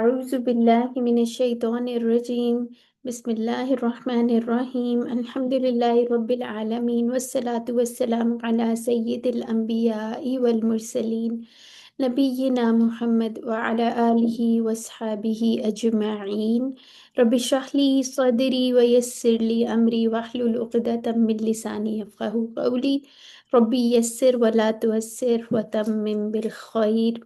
अऊज़ु बिल्लाहि मिनश्शैतानिर्रजीम। बिस्मिल्लाहिर्रहमानिर्रहीम। अल्हम्दुलिल्लाहि रब्बिल आलमीन वस्सलातु वस्सलामु अला सय्यिदिल अंबियाइ वल मुरसलीन नबिय्यिना मुहम्मद व अला आलिहि वस्हाबिहि अजमईन। रब्बि इश्रह ली सदरी व यस्सिर ली अमरी वहलुल उक़दतम मिन लिसानी यफ़क़हू क़ौली। रब्बी यस्सिर व ला तुअस्सिर व तम्मिम बिल खैर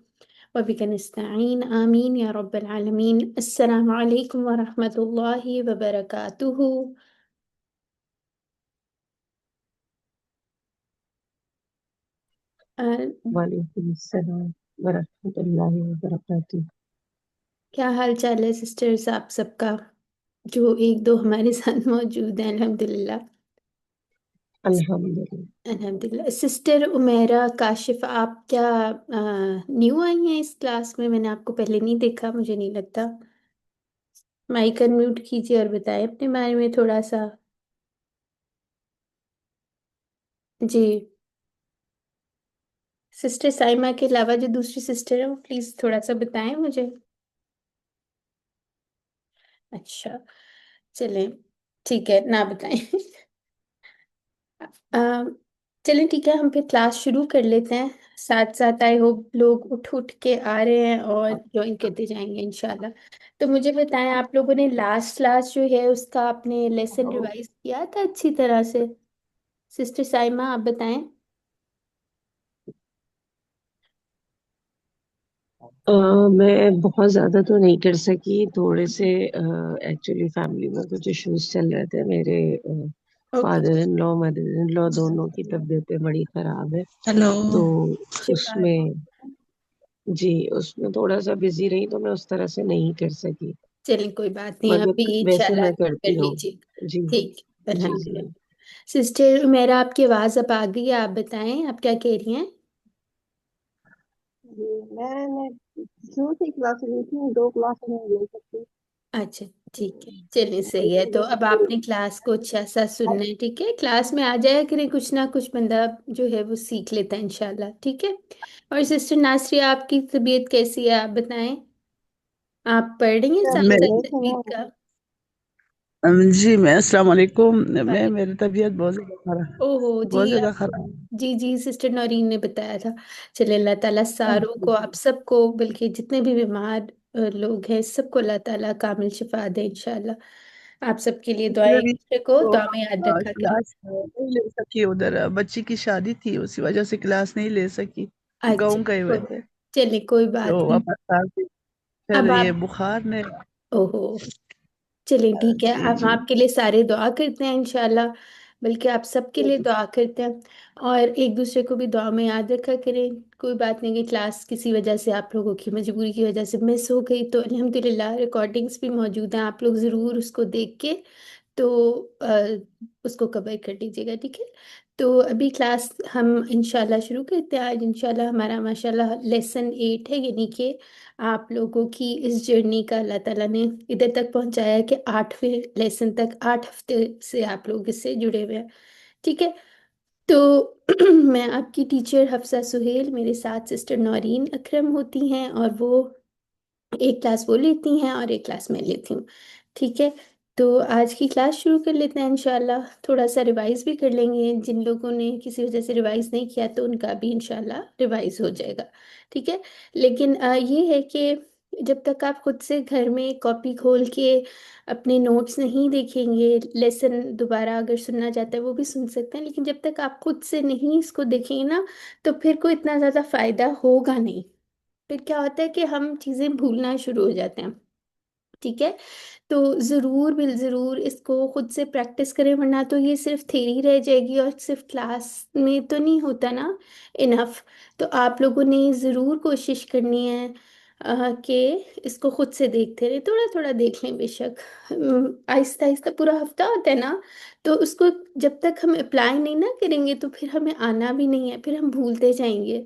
वबिका नस्तईन आमीन या रब्बल आलमीन। अस्सलामु अलैकुम व रहमतुल्लाहि व बरकातुहू। अ, वालेकुम अस्सलाम वरहमतुल्लाहि वबरकातुह। क्या हाल चाल है सिस्टर्स आप सबका, जो एक दो हमारे साथ मौजूद हैं। अल्हम्दुलिल्लाह। अल्हम्दुलिल्लाह। अल्हम्दुलिल्लाह। सिस्टर उमेरा काशिफ, आप क्या न्यू आई हैं इस क्लास में? मैंने आपको पहले नहीं देखा, मुझे नहीं लगता। माइक अनम्यूट कीजिए और बताएं अपने बारे में थोड़ा सा। जी। सिस्टर साइमा के अलावा जो दूसरी सिस्टर है वो प्लीज थोड़ा सा बताएं मुझे। अच्छा, चलें, ठीक है, ना बताएं। अ, चलें, ठीक है, हम फिर क्लास शुरू कर लेते हैं। साथ साथ आई होप लोग उठ उठ के आ रहे हैं और ज्वाइन करते जाएंगे इंशाल्लाह। तो मुझे बताएं, आप लोगों ने लास्ट क्लास जो है उसका आपने लेसन रिवाइज किया था अच्छी तरह से? सिस्टर साइमा, आप बताएं। मैं बहुत ज़्यादा तो नहीं कर सकी, थोड़े से एक्चुअली फैमिली में कुछ इश्यूज चल रहे थे। मेरे okay. Father in law mother in law दोनों की तबीयतें बड़ी खराब है। हेलो। तो शिफा। उसमें जी उसमें थोड़ा सा बिजी रही, तो मैं उस तरह से नहीं कर सकी। चलिए, कोई बात नहीं, अभी मगर वैसे इंशाल्लाह मैं कर करती हूँ। लीजिए। जी ठीक, जी अल्हम्दुलिल्लाह। जी। सिस्टर मेरा आपकी आवाज़ अब आ गई है, आप बताएं आप क्या कह रही हैं। जी, मैंने शुरू से क्लास ली थी, 2 क्लास में ले सकती। अच्छा, ठीक है, चलिए सही है। लेकिन तो जैसे अब कि आपने क्लास को अच्छा सा सुनना है, ठीक है? क्लास में आ जाया करें, कुछ ना कुछ बंदा जो है वो सीख लेता है इंशाल्लाह, ठीक है? और सिस्टर नासरिया, आपकी तबीयत कैसी है, आप बताएं। आप पढ़ रही हैं साथ मैं साथ नहीं तजवीद सुना। का? जी मैं अस्सलाम वालेकुम। मैं वाले मेरी तबीयत बहुत ज़्यादा खराब, ओहो जी, बहुत ज़्यादा आप खराब। जी जी, सिस्टर नौरीन ने बताया था। चले, अल्लाह ताला सारों को, आप सबको, बल्कि जितने भी बीमार लोग हैं सबको अल्लाह ताला कामिल शिफा दे इंशाल्लाह। आप सबके लिए दुआएं, इसलिए एक भी दूसरे को तो दुआ में याद रखा करें। क्लास नहीं ले सकी, उधर बच्ची की शादी थी, उसी वजह से क्लास नहीं ले सकी। अच्छा, गाँव गए हुए थे, चलिए कोई तो बात नहीं। वापस आ के फिर अब ये आप, बुखार ने। ओहो, चलिए ठीक है, जी हम जी। आपके लिए सारे दुआ करते हैं इंशाल्लाह, बल्कि आप सबके लिए दुआ करते हैं। और एक दूसरे को भी दुआ में याद रखा करें। कोई बात नहीं कि क्लास किसी वजह से, आप लोगों की मजबूरी की वजह से मिस हो गई, तो अल्हम्दुलिल्लाह रिकॉर्डिंग्स भी मौजूद हैं, आप लोग ज़रूर उसको देख के तो उसको कवर कर लीजिएगा, ठीक है? तो अभी क्लास हम इंशाल्लाह शुरू करते हैं। आज इंशाल्लाह हमारा माशाल्लाह लेसन 8 है, यानी कि आप लोगों की इस जर्नी का अल्लाह ताला ने इधर तक पहुंचाया है कि 8वें लेसन तक, 8 हफ्ते से आप लोग इससे जुड़े हुए हैं, ठीक है? तो मैं आपकी टीचर हफ्सा सुहेल, मेरे साथ सिस्टर नौरीन अकरम होती हैं, और वो एक क्लास वो लेती हैं और एक क्लास मैं लेती हूँ, ठीक है? तो आज की क्लास शुरू कर लेते हैं इंशाल्लाह। थोड़ा सा रिवाइज भी कर लेंगे, जिन लोगों ने किसी वजह से रिवाइज नहीं किया तो उनका भी इंशाल्लाह रिवाइज हो जाएगा, ठीक है? लेकिन ये है कि जब तक आप खुद से घर में कॉपी खोल के अपने नोट्स नहीं देखेंगे, लेसन दोबारा अगर सुनना चाहते हैं वो भी सुन सकते हैं, लेकिन जब तक आप खुद से नहीं इसको देखेंगे ना, तो फिर कोई इतना ज़्यादा फायदा होगा नहीं। फिर क्या होता है कि हम चीज़ें भूलना शुरू हो जाते हैं, ठीक है? तो ज़रूर बिल ज़रूर इसको खुद से प्रैक्टिस करें, वरना तो ये सिर्फ थ्योरी रह जाएगी और सिर्फ क्लास में तो नहीं होता ना इनफ। तो आप लोगों ने ज़रूर कोशिश करनी है कि इसको खुद से देखते रहे, थोड़ा थोड़ा देख लें बेशक। आहिस्ता आहिस्ता पूरा हफ्ता होता है ना, तो उसको जब तक हम अप्लाई नहीं ना करेंगे तो फिर हमें आना भी नहीं है, फिर हम भूलते जाएंगे।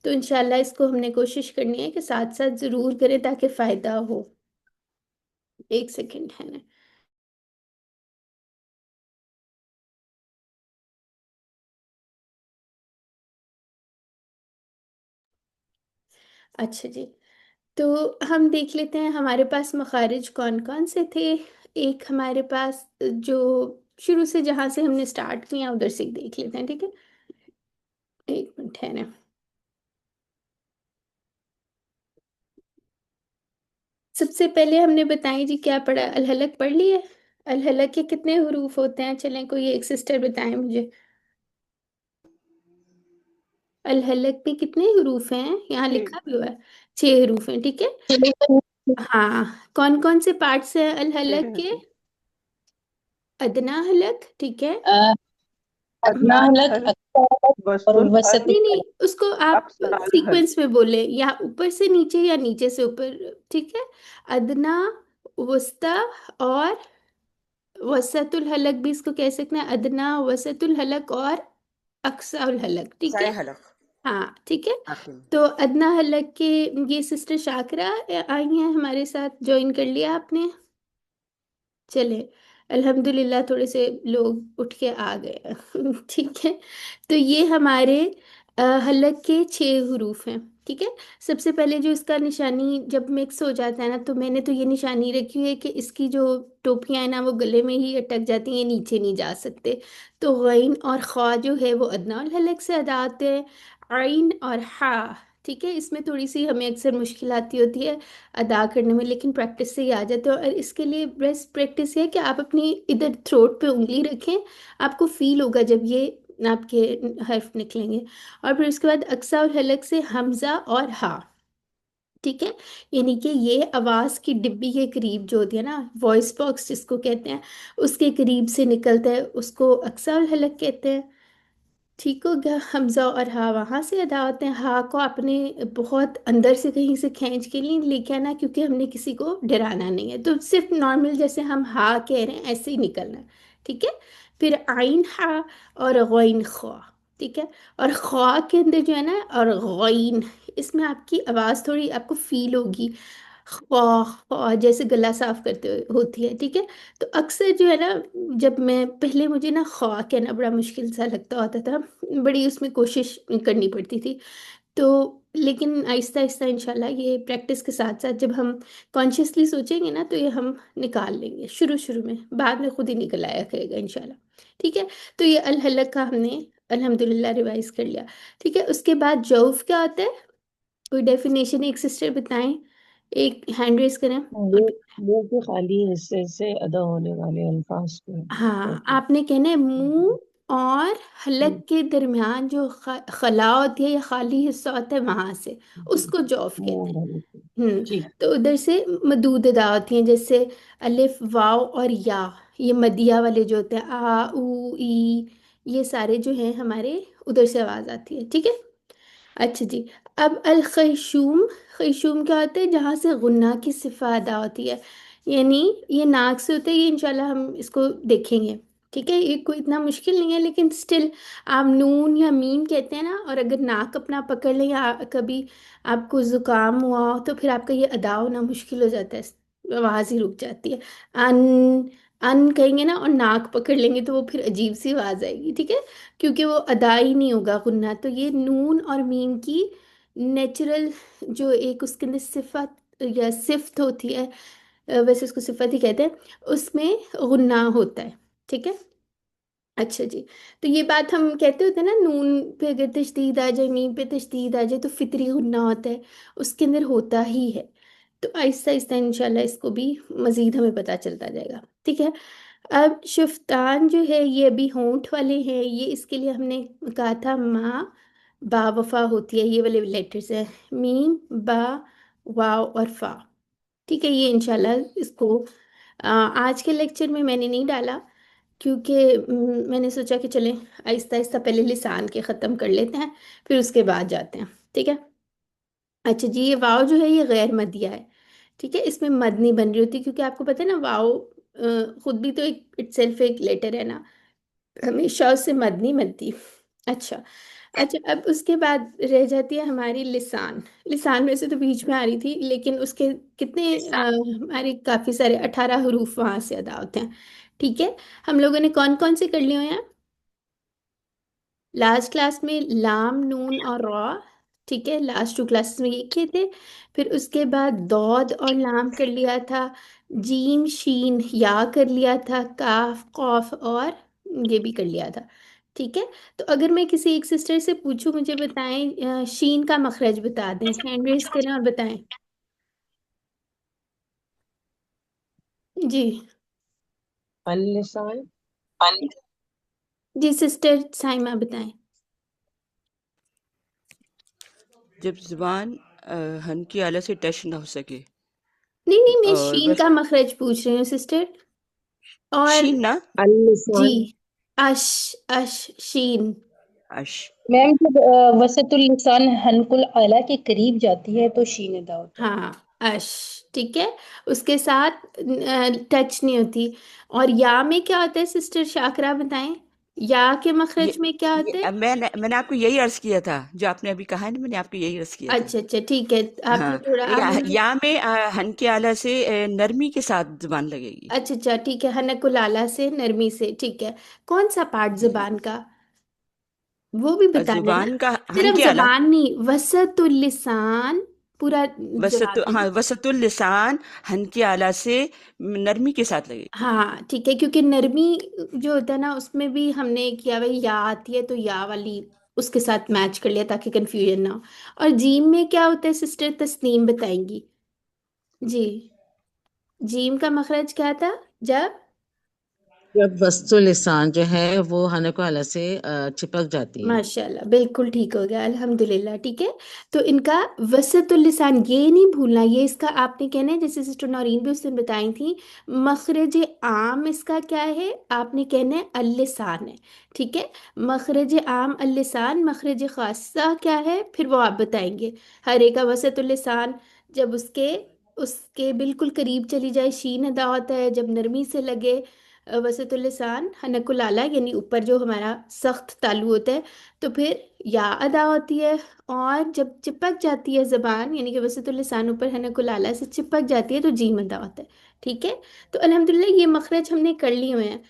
तो इंशाल्लाह इसको हमने कोशिश करनी है कि साथ साथ ज़रूर करें ताकि फ़ायदा हो। एक सेकंड है ना। अच्छा जी, तो हम देख लेते हैं हमारे पास मखारिज कौन कौन से थे। एक हमारे पास जो शुरू से जहां से हमने स्टार्ट किया उधर से देख लेते हैं, ठीक है। एक मिनट है ना। सबसे पहले हमने बताई जी क्या पढ़ा, अल हलक पढ़ लिया। अल हलक के कितने हरूफ होते हैं, चलें कोई एक सिस्टर बताएं मुझे। अल हलक पे कितने हरूफ हैं, यहाँ ठीक। लिखा भी हुआ है। 6 हरूफ हैं, ठीक है। हाँ, कौन कौन से पार्ट्स हैं अल ठीक हलक है के। जी। अदना हलक, ठीक है। अदना अदना हलक, हल, अक्सा हलक और वसतुल हल, वसतुल नहीं नहीं, हलक। उसको आप अक्साल हल। सीक्वेंस में बोले, या ऊपर से नीचे या नीचे से ऊपर, ठीक है। अदना, वस्ता और वसतुल हलक भी इसको कह सकते हैं, अदना वसतुल हलक और अक्साउल हलक, ठीक है। साय हलक। हाँ ठीक है। आखिर तो अदना हलक के ये सिस्टर शाकरा आई हैं हमारे साथ, ज्वाइन कर लिया आपने। चले, अल्हम्दुलिल्लाह थोड़े से लोग उठ के आ गए ठीक है। तो ये हमारे हलक के 6 हरूफ हैं, ठीक है। सबसे पहले जो इसका निशानी जब मिक्स हो जाता है ना, तो मैंने तो ये निशानी रखी हुई है कि इसकी जो टोपियां है ना वो गले में ही अटक जाती हैं, ये नीचे नहीं जा सकते। तो गैन और खा जो है वो अदना और हलक से अदा आते हैं। आइन और हा, ठीक है, इसमें थोड़ी सी हमें अक्सर मुश्किल आती होती है अदा करने में, लेकिन प्रैक्टिस से ही आ जाते हो। और इसके लिए बेस्ट प्रैक्टिस है कि आप अपनी इधर थ्रोट पे उंगली रखें, आपको फील होगा जब ये आपके हर्फ निकलेंगे। और फिर उसके बाद अक्सा और हलक से हमजा और हा, ठीक है। यानी कि ये आवाज की डिब्बी के करीब जो होती है ना, वॉइस बॉक्स जिसको कहते हैं, उसके करीब से निकलता है, उसको अक्सा और हलक कहते हैं। ठीक हो गया, हमजा और हा वहां से अदा होते हैं। हा को आपने बहुत अंदर से कहीं से खींच के नहीं लेके आना, क्योंकि हमने किसी को डराना नहीं है, तो सिर्फ नॉर्मल जैसे हम हा कह रहे हैं ऐसे ही निकलना है, ठीक है। फिर आइन हा और गैन खा, ठीक है। और खा के अंदर जो है ना, और गैन, इसमें आपकी आवाज थोड़ी आपको फील होगी, खा खा जैसे गला साफ करते हुए होती है, ठीक है। तो अक्सर जो है ना, जब मैं पहले मुझे ना खा कहना बड़ा मुश्किल सा लगता होता था, बड़ी उसमें कोशिश करनी पड़ती थी। तो लेकिन आहिस्ता आहिस्ता इंशाल्लाह ये प्रैक्टिस के साथ साथ जब हम कॉन्शियसली सोचेंगे ना, तो ये हम निकाल लेंगे। शुरू शुरू में, बाद में खुद ही निकल आया करेगा इंशाल्लाह, ठीक है। तो ये अल हलक का हमने अल्हम्दुलिल्लाह रिवाइज कर लिया, ठीक है। उसके बाद जौफ क्या होता है, कोई डेफिनेशन एक सिस्टर बताएं, एक हैंड रेस करें। मुंह मुंह के खाली हिस्से से अदा होने वाले अल्फाज को हाँ, कहते हैं। आपने कहना है मुंह और हलक के दरमियान जो खला होती है या खाली हिस्सा होता है वहां से, जी, उसको जौफ कहते मुंह हैं। वाले से। ठीक। तो उधर से मदूद अदा होती हैं, जैसे अलिफ वाव और या, ये मदिया वाले जो होते हैं, आ ऊ ई, ये सारे जो हैं हमारे उधर से आवाज आती है, ठीक है। अच्छा जी। अब अल खैशूम, खैशूम क्या होता है, जहाँ से गुन्ना की सिफा अदा होती है, यानी ये नाक से होता है, ये इंशाल्लाह हम इसको देखेंगे, ठीक है। ये कोई इतना मुश्किल नहीं है, लेकिन स्टिल आप नून या मीम कहते हैं ना, और अगर नाक अपना पकड़ लें या कभी आपको जुकाम हुआ हो, तो फिर आपका ये अदा होना मुश्किल हो जाता है, आवाज़ ही रुक जाती है। अन, अन कहेंगे ना और नाक पकड़ लेंगे तो वो फिर अजीब सी आवाज़ आएगी, ठीक है, क्योंकि वो अदा ही नहीं होगा गुन्ना। तो ये नून और मीम की नेचुरल जो एक उसके अंदर सिफत या सिफ्त होती है, वैसे उसको सिफत ही कहते हैं, उसमें गुन्ना होता है, ठीक है। अच्छा जी। तो ये बात हम कहते होते हैं ना, नून पे अगर तशदीद आ जाए, मीम पे तशदीद आ जाए, तो फितरी गुन्ना होता है, उसके अंदर होता ही है। तो आहिस्ता आहिस्ता इंशाल्लाह इसको भी मजीद हमें पता चलता जाएगा, ठीक है। अब शुफ्तान जो है ये अभी होंठ वाले हैं, ये इसके लिए हमने कहा था माँ बा वफा होती है, ये वाले लेटर्स हैं, मीम बा वाव और फा, ठीक है। ये इंशाल्लाह इसको आज के लेक्चर में मैंने नहीं डाला, क्योंकि मैंने सोचा कि चलें आहिस्ता आहिस्ता पहले लिसान के ख़त्म कर लेते हैं, फिर उसके बाद जाते हैं, ठीक है। अच्छा जी, ये वाव जो है ये गैर मदिया है, ठीक है, इसमें मद नहीं बन रही होती, क्योंकि आपको पता है ना वाव खुद भी तो एक इटसेल्फ एक लेटर है ना, हमेशा उससे मद नहीं बनती। अच्छा। अच्छा, अब उसके बाद रह जाती है हमारी लिसान। लिसान में से तो बीच में आ रही थी, लेकिन उसके कितने हमारे काफ़ी सारे 18 हरूफ वहाँ से अदा होते हैं, ठीक है। हम लोगों ने कौन कौन से कर लिए हुए हैं लास्ट क्लास में, लाम नून और रॉ, ठीक है, लास्ट 2 क्लासेस में ये किए थे। फिर उसके बाद दौद और लाम कर लिया था, जीम शीन या कर लिया था, काफ कौफ और ये भी कर लिया था। ठीक है। तो अगर मैं किसी एक सिस्टर से पूछूं, मुझे बताएं, शीन का मखरज बता दें, हैंड रेस करें और बताएं। जी। अल-लिसान। जी सिस्टर साइमा बताएं। जब जुबान हन की आला से टच ना हो सके नहीं नहीं, मैं और शीन बस का मखरज पूछ रही हूँ सिस्टर। और शीन ना जी, अल-लिसान। अश, अश, शीन। अश मैम जब वसतुल लिसान हनकुल आला के करीब जाती है तो शीन अदा होता है। हाँ, अश। ठीक है, उसके साथ टच नहीं होती। और या में क्या होता है सिस्टर शाकरा बताएं, या के ये मखरज में क्या होता है? अब मैंने आपको यही अर्ज किया था, जो आपने अभी कहा है ना, मैंने आपको यही अर्ज किया था। अच्छा अच्छा, ठीक है। आपने हाँ, थोड़ा मुझे। या में हन के आला से नरमी के साथ जुबान लगेगी। अच्छा अच्छा, ठीक है, हनकुल आला से नरमी से, ठीक है। कौन सा पार्ट जुबान का, वो भी बता देना। जुबान का हन सिर्फ के आला जबान नहीं, वसतुल लिसान, पूरा जवाब देना। वसतुल लिसान हन के आला से नरमी के साथ लगेगी। हाँ ठीक है, क्योंकि नरमी जो होता है ना, उसमें भी हमने किया भाई या आती है तो या वाली उसके साथ मैच कर लिया ताकि कंफ्यूजन ना हो। और जीम में क्या होता है सिस्टर, तस्नीम बताएंगी। जी, जीम का मखरज क्या था जब? जब वस्तु लिसान जो है वो हनक वाला से चिपक जाती है। माशाल्लाह, बिल्कुल ठीक हो गया, अल्हम्दुलिल्लाह। ठीक है, तो इनका वसतुल लिसान ये नहीं भूलना, ये इसका आपने कहना है, जैसे सिस्टर नौरीन भी उस दिन बताई थी। मखरज आम इसका क्या है, आपने कहना है अल लिसान है। ठीक है, मखरज आम अल लिसान, मखरज खासा क्या है फिर वो आप बताएंगे। हर एक का वसतुल लिसान जब उसके उसके बिल्कुल करीब चली जाए शीन अदा होता है, जब नरमी से लगे वसतुल लिसान हनकुल आला, यानी ऊपर जो हमारा सख्त तालु होता है, तो फिर या अदा होती है। और जब चिपक जाती है जबान, यानी कि वसतुल लिसान ऊपर हनकुल आला से चिपक जाती है, तो जीम अदा होता है। ठीक है, तो अल्हम्दुलिल्लाह ये मखरज हमने कर लिए हुए हैं।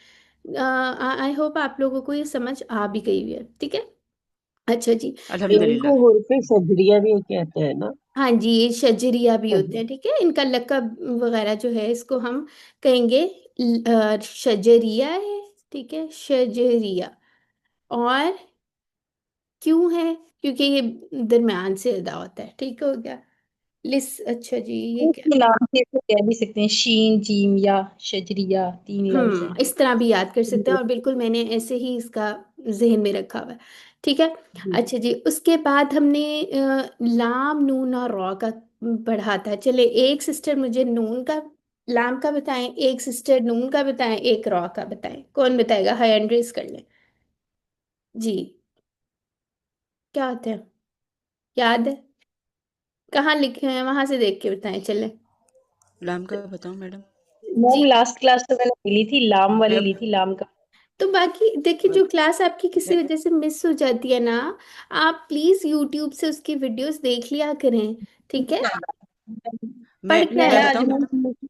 आई होप आप लोगों को ये समझ आ भी गई हुई है। ठीक है। अच्छा जी। इनको अल्हम्दुलिल्लाह। हुर्फ सदरिया भी कहते हैं ना। हाँ जी, ये शजरिया भी होते सद- हैं। ठीक है, इनका लकब वगैरह जो है इसको हम कहेंगे शजरिया है। ठीक है, शजरिया। और क्यों है, क्योंकि ये दरम्यान से अदा होता है। ठीक हो गया लिस। अच्छा जी, ये क्या? इसके नाम से इसको कह भी सकते हैं, शीन जीम या शजरिया, 3 लफ्ज हैं। इस तरह भी याद कर सकते हैं, और बिल्कुल मैंने ऐसे ही इसका जहन में रखा हुआ है। ठीक है। अच्छा जी, उसके बाद हमने लाम नून और रॉ का पढ़ा था। चले, एक सिस्टर मुझे नून का, लाम का बताएं, एक सिस्टर नून का बताएं, एक रॉ का बताएं। कौन बताएगा, हाई हैंड रेस कर लें। जी, क्या होते हैं, याद है? कहाँ लिखे हैं, वहां से देख के बताएं चले। लाम का बताऊं मैडम? जी, मैम लास्ट क्लास तो मैंने ली थी, लाम वाली मैं ली थी, लाम का। तो बाकी देखिए, मैं, जो क्लास आपकी किसी वजह से मिस हो जाती है ना, आप प्लीज यूट्यूब से उसकी वीडियोस देख लिया करें। ठीक है, पढ़ के मैं मैंने आया आज बताऊं मैडम? जी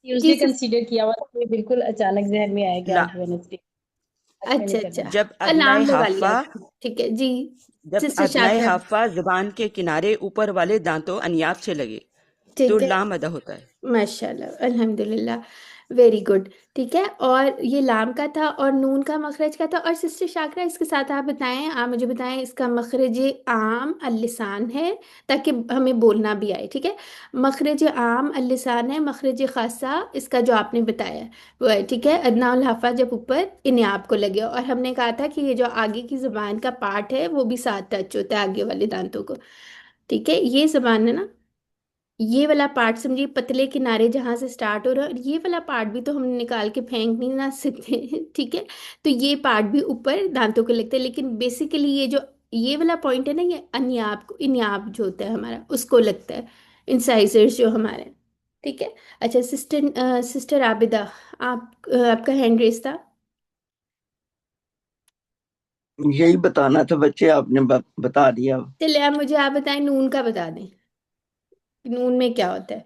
ट्यूसडे सिस। कंसीडर किया हुआ था, तो बिल्कुल अचानक जहन में आया कि ला आज वेडनेसडे, आज मैंने अच्छा अच्छा, करना है। जब अदनाए अलार्म लगा लिया हाफा आपने। ठीक है जी, जब सिस्टर अदनाए शाकरा। हाफा जुबान के किनारे ऊपर वाले दांतों अनियाब से लगे तो ठीक है, लाम अदा होता है। माशाल्लाह, अल्हम्दुलिल्लाह, वेरी गुड। ठीक है, और ये लाम का था, और नून का मखरज का था। और सिस्टर शाकरा, इसके साथ आप बताएं, आप मुझे बताएं, इसका मखरज आम अल-लिसान है, ताकि हमें बोलना भी आए। ठीक है, मखरज आम अल-लिसान है, मखरज खासा इसका जो आपने बताया है वो है। ठीक है, अदना उल हफ़ा जब ऊपर इन्याब को लगे, और हमने कहा था कि ये जो आगे की जुबान का पार्ट है वो भी साथ टच होता है आगे वाले दांतों को। ठीक है, ये जुबान है ना, ये वाला पार्ट समझिए, पतले किनारे जहां से स्टार्ट हो रहा है, और ये वाला पार्ट भी तो हम निकाल के फेंक नहीं ना सकते। ठीक है, तो ये पार्ट भी ऊपर दांतों के लगते हैं, लेकिन बेसिकली ये जो ये वाला पॉइंट है ना, ये अन्याप को, इन्याप जो होता है हमारा, उसको लगता है, इंसाइजर्स जो हमारे हैं। ठीक है। अच्छा सिस्टर, सिस्टर आबिदा, आप आपका हैंड रेस था। यही बताना था बच्चे, आपने बता दिया। चलिए, आप बताएं, नून का बता दें, नून में क्या होता है?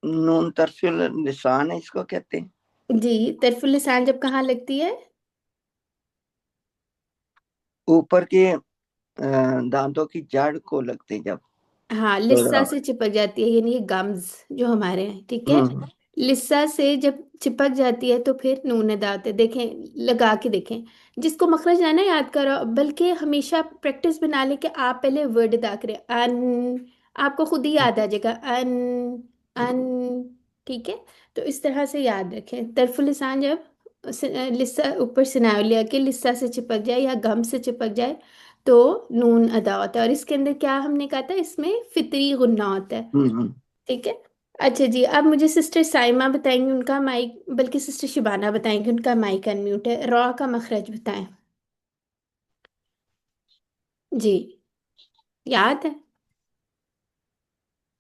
नून तरफिल लिसान है, इसको कहते हैं। जी, तरफुल लिसान जब कहाँ लगती है? ऊपर के दांतों की जड़ को लगते जब हाँ, लिस्सा थोड़ा। से चिपक जाती है, यानी ये गम्स जो हमारे हैं, ठीक है। लिस्सा से जब चिपक जाती है तो फिर नून अदा होता है। देखें, लगा के देखें, जिसको मखरज ना ना याद करो, बल्कि हमेशा प्रैक्टिस बना लें कि आप पहले वर्ड अदा करें। अन, आपको खुद ही याद आ जाएगा, अन, अन, ठीक है। तो इस तरह से याद रखें, तरफुल लिसान जब लिस्सा ऊपर सिनायोलिया के लिस्सा से चिपक जाए या गम से चिपक जाए तो नून अदा होता है। और इसके अंदर क्या हमने कहा था, इसमें फितरी गुन्ना होता है, हम्म। ठीक है। अच्छा जी, अब मुझे सिस्टर साइमा बताएंगे, उनका माइक, बल्कि सिस्टर शिबाना बताएंगे, उनका माइक अनम्यूट है। रॉ का मखरज बताएं जी, याद है?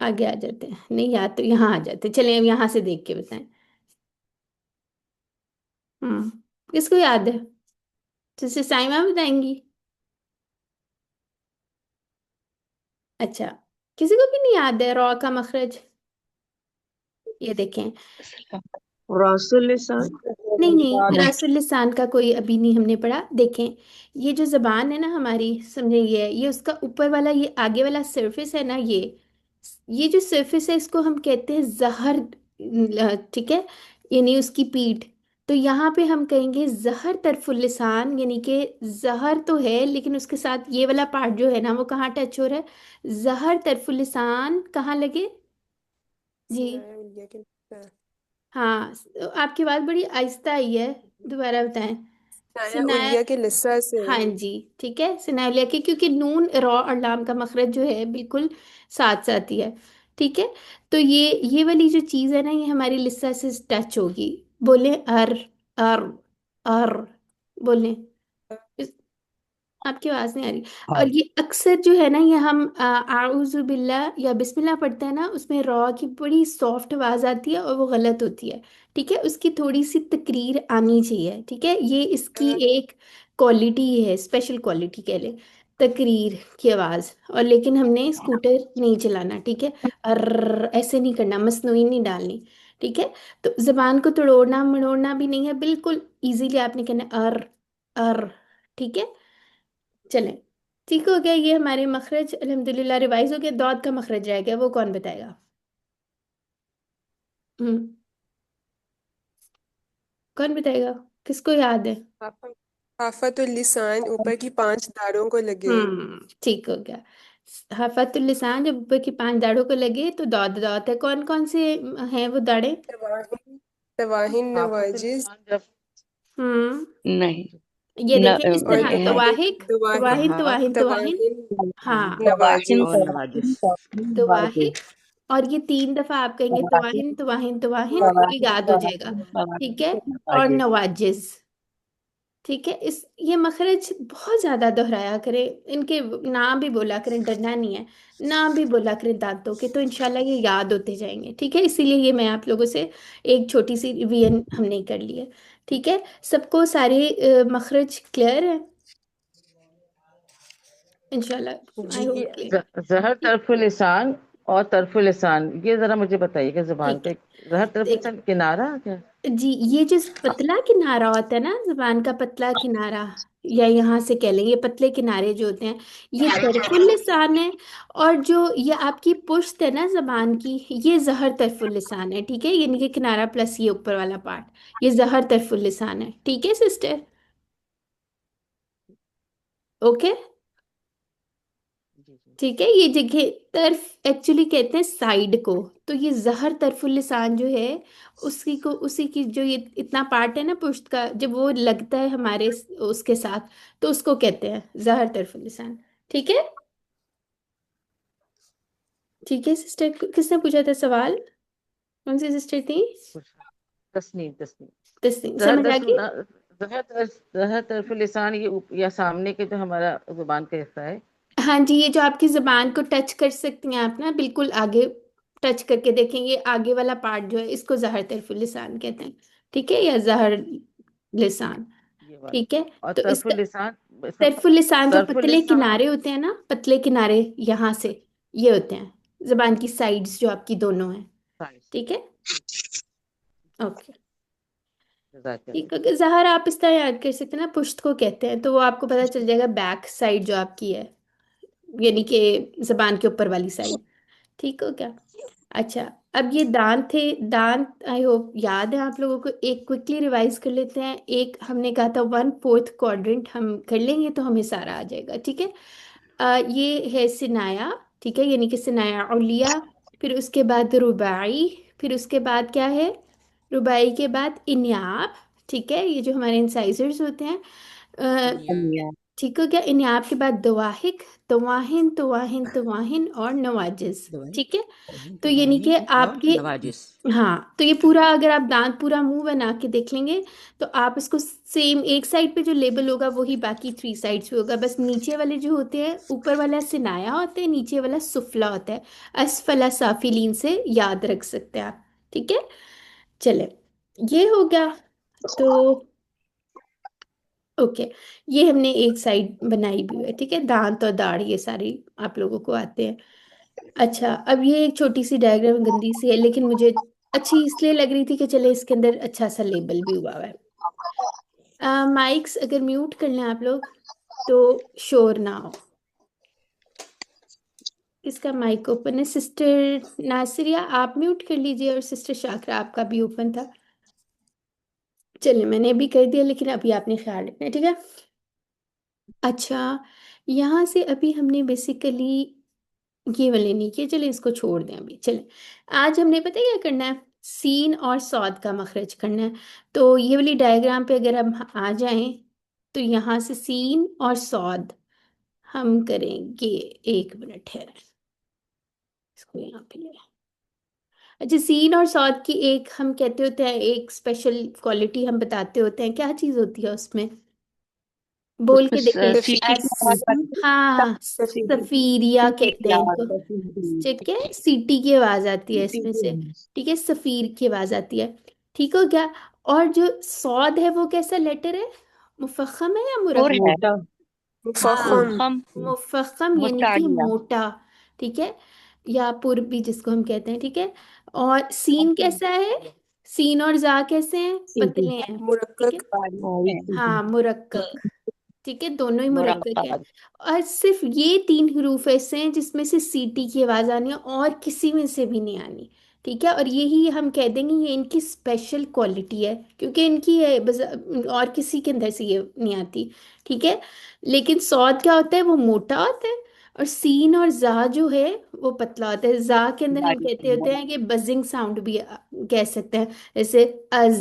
आगे आ जाते हैं, नहीं याद तो यहाँ आ जाते हैं। चलिए अब यहाँ से देख के बताएं। किसको याद है? सिस्टर साइमा बताएंगी? अच्छा, किसी को भी नहीं याद है रॉ का मखरज? ये देखें, रसूल लिसान। नहीं नहीं, रासुल लिसान का कोई अभी नहीं हमने पढ़ा। देखें, ये जो जबान है ना हमारी, समझे, ये उसका ऊपर वाला, ये आगे वाला सरफेस है ना, ये जो सरफेस है इसको हम कहते हैं जहर, ठीक है, यानी उसकी पीठ। तो यहाँ पे हम कहेंगे जहर तरफुल लिसान, यानी कि जहर तो है लेकिन उसके साथ ये वाला पार्ट जो है ना वो कहाँ टच हो रहा है, जहर तरफुल लिसान कहाँ लगे जी? सिनाया के हाँ, आपकी आवाज़ बड़ी आहिस्ता आई है, दोबारा बताएं। सिनाया सिनाया, उलिया के लिस्सा से हाँ जी, ठीक है, सिनालिया की, क्योंकि नून रॉ और लाम का मखरज जो है बिल्कुल साथ साथ ही है, ठीक है। तो ये वाली जो चीज़ है ना, ये हमारी लिस्सा से टच होगी। बोले अर, अर, अर, बोले। आपकी आवाज नहीं आ रही। और ये अक्सर जो है ना, ये हम आऊज़ु बिल्ला या बिस्मिल्लाह पढ़ते हैं ना, उसमें रॉ की बड़ी सॉफ्ट आवाज आती है और वो गलत होती है, ठीक है। उसकी थोड़ी सी तकरीर आनी चाहिए, ठीक है। ये इसकी एक क्वालिटी है, स्पेशल क्वालिटी कह ले, तकरीर की आवाज। और लेकिन हमने स्कूटर नहीं चलाना, ठीक है। और ऐसे नहीं करना, मसनूई नहीं डालनी, ठीक है। तो जबान को तोड़ना मड़ोड़ना भी नहीं है, बिल्कुल इजीली आपने कहना अर, ठीक है। चलें, ठीक हो गया ये हमारे मखरज, अल्हम्दुलिल्लाह रिवाइज हो गया। दौद का मखरज रह गया, वो कौन बताएगा? हम्म, कौन बताएगा, किसको याद है? हाफतुल लिसान ऊपर की 5 दाढ़ों को लगे। ठीक हो गया। हफातुल लिसान जब ऊपर की 5 दाढ़ों को लगे तो दौद दौद है। कौन कौन से हैं वो दाढ़ें? तवाहिन तवाहिन हाफत नवाजिज लिसान जब हम्म, नहीं, ये न देखें इस और तरह, ये तवाहिक, दवाहिन तवाहिन हाँ, तवाहिन तवाहिन, तवाहिन हाँ, तवाहिन नवाजिज। और नवाजिस। तवाहिक। और ये 3 दफा आप कहेंगे तवाहिन तवाहिन तवाहिन, ये याद हो जाएगा, ठीक है। और नवाजिज, ठीक है। इस ये मखरज बहुत ज्यादा दोहराया करें, इनके नाम भी बोला करें, डरना नहीं है। नाम भी बोला करें दांतों के, तो इंशाल्लाह ये याद होते जाएंगे, ठीक है। इसीलिए ये मैं आप लोगों से एक छोटी सी रिवीजन हमने कर ली है, ठीक है। सबको सारे मखरज क्लियर है इंशाल्लाह, आई जी होप ये क्लियर। जहर तरफुल लिसान और तरफुल लिसान, ये जरा मुझे बताइए कि जुबान ठीक का है, जहर तरफुल देख लिसान किनारा क्या? जी, ये जो पतला किनारा होता है ना, जुबान का पतला किनारा, या यहाँ से कह लें ये पतले किनारे जो होते हैं, ये तरफुल लिसान है। और जो ये आपकी पुश्त है ना जबान की, ये जहर तरफुल लिसान है, ठीक है। यानी कि किनारा प्लस ये ऊपर वाला पार्ट, ये जहर तरफुल लिसान है, ठीक है सिस्टर, ओके। जी जी। ठीक है, ये जगह तरफ एक्चुअली कहते हैं साइड को। तो ये जहर तरफुल लिसान जो है, उसी की जो ये इतना पार्ट है ना पुश्त का, जब वो लगता है हमारे उसके साथ, तो उसको कहते हैं जहर तरफुल लिसान, ठीक है। ठीक है सिस्टर, किसने पूछा था सवाल, कौन सी सिस्टर थी? तस्नीम तस्नीम। तस्नीम, जहर समझ आ दस गई? जहर तरफुल लिसान, ये या सामने के जो हमारा जुबान का हिस्सा है। हाँ जी, ये जो आपकी जबान को टच कर सकती हैं आप ना, बिल्कुल आगे टच करके देखेंगे, आगे वाला पार्ट जो है इसको जहर तरफुल लिसान कहते हैं, ठीक है, या जहर लिसान, ये वाला। ठीक है। और तो तरफुल इसका लिसान, तरफुल लिसान जो तरफुल पतले लिसान। किनारे होते हैं ना, पतले किनारे यहाँ से, ये होते हैं जबान की साइड्स जो आपकी दोनों हैं, साइज। ठीक है, ओके। जजाकल्लाह। ठीक है, जहर आप इस तरह याद कर सकते हैं ना, पुश्त को कहते हैं, तो वो आपको पता चल जाएगा बैक साइड जो आपकी है, यानी कि जबान के ऊपर वाली साइड। ठीक हो क्या? अच्छा, अब ये दांत थे, दांत आई होप याद है आप लोगों को। एक क्विकली रिवाइज कर लेते हैं। एक हमने कहा था 1/4 क्वाड्रेंट हम कर लेंगे तो हमें सारा आ जाएगा। ठीक है। ये है सिनाया। ठीक है, यानी कि सिनाया उलिया। फिर उसके बाद रुबाई। फिर उसके बाद क्या है? रुबाई के बाद इन्याब। ठीक है, ये जो हमारे इंसाइजर्स होते हैं। इन्याब, ठीक हो गया? इन्याब के बाद दवाहिक, तवाहिन तवाहिन तवाहिन और नवाजिज। दवाइन, ठीक है। तवाइन, तो यानी कि तवाइन और आपके, नवाजिस। हाँ, तो ये पूरा अगर आप दांत पूरा मुंह बना के देख लेंगे तो आप इसको सेम एक साइड पे जो लेबल होगा वही बाकी 3 साइड्स पे होगा। बस नीचे वाले जो होते हैं, ऊपर वाला सिनाया होता है, नीचे वाला सुफला होता है। असफला साफिलीन से याद रख सकते हैं आप। ठीक है, चले, ये हो गया। तो ओके, ये हमने एक साइड बनाई भी है। ठीक है, दांत और दाढ़ ये सारी आप लोगों को आते हैं। अच्छा, अब ये एक छोटी सी डायग्राम गंदी सी है, लेकिन मुझे अच्छी इसलिए लग रही थी कि चले इसके अंदर अच्छा सा लेबल भी हुआ हुआ है। माइक्स अगर म्यूट कर लें आप लोग तो शोर ना हो। इसका माइक ओपन है। सिस्टर नासिरिया आप म्यूट कर लीजिए, और सिस्टर शाकरा आपका भी ओपन था। चलिए, मैंने भी कर दिया, लेकिन अभी आपने ख्याल रखना है। ठीक है। अच्छा, यहाँ से अभी हमने बेसिकली ये वाले नहीं किए, चले इसको छोड़ दें अभी। चले, आज हमने पता है क्या करना है? सीन और सौद का मखरज करना है। तो ये वाली डायग्राम पे अगर हम आ जाएं तो यहाँ से सीन और सौद हम करेंगे। 1 मिनट है, इसको यहाँ पे ले। अच्छा, सीन और सौद की एक हम कहते होते हैं, एक स्पेशल क्वालिटी हम बताते होते हैं। क्या चीज़ होती है उसमें? बोल के देखें। सफी सीटी की आवाज एस, आती है, हाँ, सफी सफीरिया सीटी कहते की हैं आवाज इनको। आती है। ठीक है, सीटी की आवाज आती है इसमें से। ठीक है, सफीर की आवाज आती है। ठीक हो गया? और जो सौद है वो कैसा लेटर है? मुफखम है या और मुरक्कब? है मोटा। हाँ, मुफखम हम मुफखम यानी कि मुस्ताडिया। मोटा। ठीक है, या पुर भी जिसको हम कहते हैं। ठीक है। और सीन कैसा है? सीन और जा कैसे हैं? सीधी। पतले हैं। ठीक है, मुरक्कक बारीक सीधी। हाँ, मुरक्कक। ठीक है, दोनों ही मुरक्कक है। मुराकाबाद। और सिर्फ ये 3 हरूफ ऐसे हैं जिसमें से सीटी की आवाज आनी है, और किसी में से भी नहीं आनी। ठीक है, और यही हम कह देंगे ये इनकी स्पेशल क्वालिटी है, क्योंकि इनकी है बस, और किसी के अंदर से ये नहीं आती। ठीक है। लेकिन सौद क्या होता है? वो मोटा होता है। और सीन और जा जो है वो पतला होता है। जा के अंदर हम बारीक कहते होते हैं कि बजिंग साउंड भी कह सकते हैं, जैसे अज।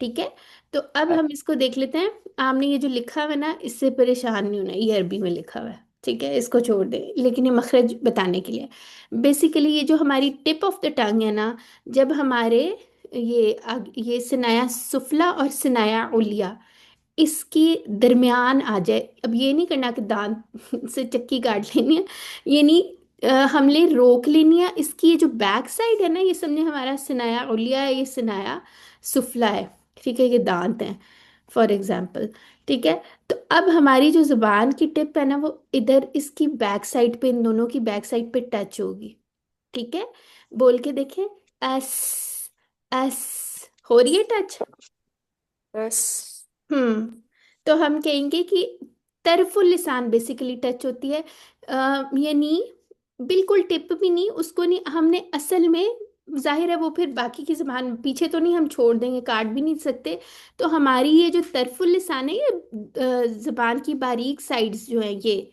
ठीक है। तो अब हम इसको देख लेते हैं। आपने ये जो लिखा हुआ है ना, इससे परेशान नहीं होना, ये अरबी में लिखा हुआ है। ठीक है, इसको छोड़ दें, लेकिन ये मखरज बताने के लिए। बेसिकली ये जो हमारी टिप ऑफ द टंग है ना, जब हमारे ये सिनाया सुफला और सिनाया उलिया इसके दरमियान आ जाए। अब ये नहीं करना कि दांत से चक्की काट लेनी है, ये नहीं। हमने रोक लेनी है। इसकी ये जो बैक साइड है ना, ये समझे हमारा सिनाया उलिया है, ये सिनाया सुफला है। ठीक है, ये दांत हैं फॉर एग्जाम्पल। ठीक है। तो अब हमारी जो जुबान की टिप है ना, वो इधर इसकी बैक साइड पे, इन दोनों की बैक साइड पे टच होगी। ठीक है, बोल के देखें। एस, एस, हो रही है टच? बस तो हम कहेंगे कि तरफुल लिसान बेसिकली टच होती है। यानी बिल्कुल टिप भी नहीं, उसको नहीं हमने असल में, जाहिर है वो फिर बाकी की जबान पीछे तो नहीं हम छोड़ देंगे, काट भी नहीं सकते। तो हमारी ये जो तरफुल लिसान है, ये जबान की बारीक साइड्स जो हैं ये,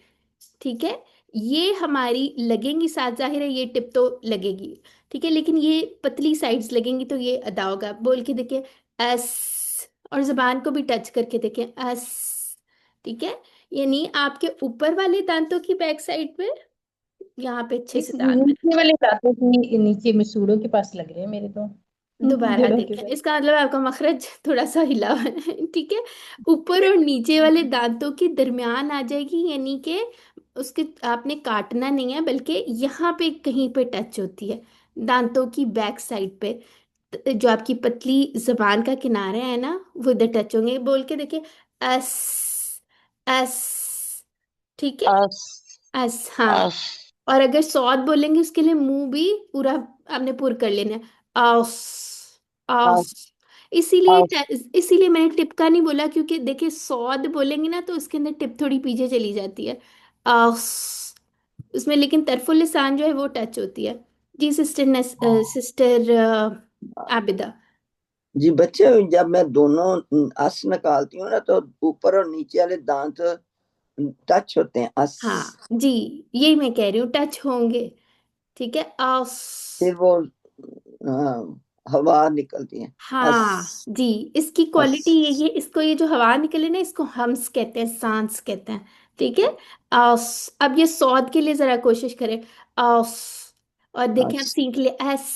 ठीक है, ये हमारी लगेंगी साथ। जाहिर है ये टिप तो लगेगी। ठीक है, लेकिन ये पतली साइड्स लगेंगी तो ये अदा होगा। बोल के देखिए, एस। और जबान को भी टच करके देखें, एस। ठीक है, यानी आपके ऊपर वाले दांतों की बैक साइड पे यहाँ पे अच्छे इस से दांत बने। नीचे वाले दांतों की नीचे मिसूड़ों के पास लग रहे हैं मेरे तो। दोबारा जड़ों के देखें, पास। इसका मतलब आपका मखरज थोड़ा सा हिला हुआ है। ठीक है, ऊपर और नीचे वाले दांतों के दरमियान आ जाएगी, यानी कि उसके आपने काटना नहीं है, बल्कि यहाँ पे कहीं पे टच होती है, दांतों की बैक साइड पे। जो आपकी पतली जबान का किनारा है ना, वो इधर टच होंगे। बोल के देखिए, एस, एस। ठीक है, अस एस, हाँ। अस और अगर सौद बोलेंगे उसके लिए मुंह भी पूरा आपने पुर कर लेना है। आस, अस आस। इसीलिए अस इसीलिए मैंने टिप का नहीं बोला, क्योंकि देखिए सौद बोलेंगे ना तो उसके अंदर टिप थोड़ी पीछे चली जाती है। आस, उसमें लेकिन तरफुल लिसान जो है वो टच होती है। जी सिस्टर आबिदा। जी बच्चे, जब मैं दोनों अस निकालती हूँ ना तो ऊपर और नीचे वाले दांत टच होते हैं, अस। हाँ जी, यही मैं कह रही हूँ, टच होंगे। ठीक है, अस। फिर वो हवा निकलती है, अस। हाँ जी, इसकी अस। क्वालिटी यही है, इसको ये जो हवा निकले ना इसको हम्स कहते हैं, सांस कहते हैं। ठीक है, अस। अब ये सौद के लिए जरा कोशिश करें, अस। और देखें अब अस। सीन के लिए एस।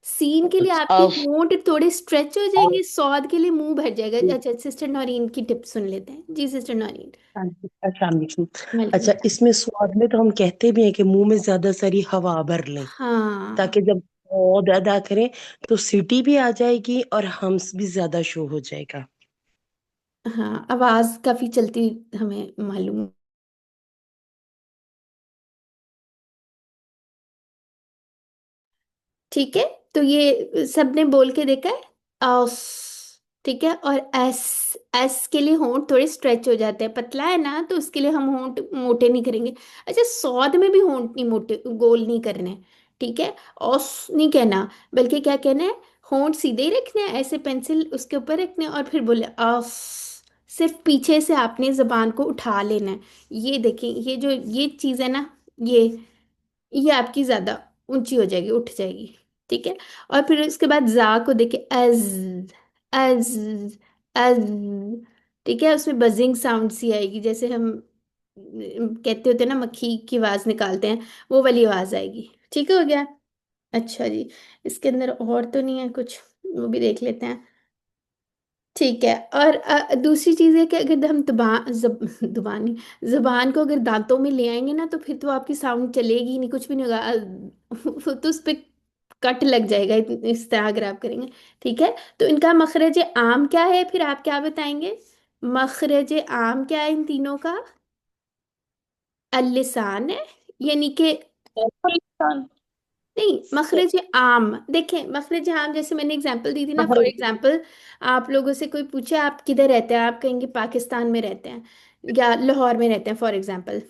सीन के लिए आपके अफ होंठ थोड़े स्ट्रेच हो जाएंगे, सौद के लिए मुंह भर जाएगा। अच्छा, सिस्टर नौरीन की टिप सुन लेते हैं। जी सिस्टर नौरीन। अस्सलाम वालेकुम। वेलकम। अच्छा, इसमें स्वाद में तो हम कहते भी हैं कि मुंह में ज्यादा सारी हवा भर लें, हाँ ताकि जब और अदा करें तो सीटी भी आ जाएगी और हम्स भी ज्यादा शो हो जाएगा। हाँ, आवाज काफी चलती हमें मालूम। ठीक है, तो ये सबने बोल के देखा है, अस। ठीक है, और एस। एस के लिए होंठ थोड़े स्ट्रेच हो जाते हैं, पतला है ना तो उसके लिए हम होंठ मोटे नहीं करेंगे। अच्छा, सौद में भी होंठ नहीं मोटे गोल नहीं करने। ठीक है, ऑस नहीं कहना, बल्कि क्या कहना है, होंठ सीधे ही रखने हैं, ऐसे पेंसिल उसके ऊपर रखने हैं और फिर बोले ऑस। सिर्फ पीछे से आपने जबान को उठा लेना है। ये देखें, ये जो ये चीज़ है ना, ये आपकी ज्यादा ऊंची हो जाएगी, उठ जाएगी। ठीक है, और फिर उसके बाद जा को देखे, अज। अज। अज। ठीक है, उसमें बजिंग साउंड सी आएगी, जैसे हम कहते होते हैं ना, मक्खी की आवाज निकालते हैं, वो वाली आवाज आएगी। ठीक हो गया। अच्छा जी, इसके अंदर और तो नहीं है कुछ, वो भी देख लेते हैं। ठीक है, और दूसरी चीज़ है कि अगर हम जुबानी जुबान को अगर दांतों में ले आएंगे ना तो फिर तो आपकी साउंड चलेगी ही नहीं, कुछ भी नहीं होगा। वो तो उस पे कट लग जाएगा, इस तरह अगर आप करेंगे। ठीक है, तो इनका मखरज आम क्या है, फिर आप क्या बताएंगे? मखरज आम क्या है इन तीनों का? अलिसान है, यानी कि नहीं, मखरज आम देखें, मखरज आम जैसे मैंने एग्जांपल दी थी ना, फॉर एग्जांपल आप लोगों से कोई पूछे आप किधर रहते हैं, आप कहेंगे पाकिस्तान में रहते हैं या लाहौर में रहते हैं फॉर एग्जांपल।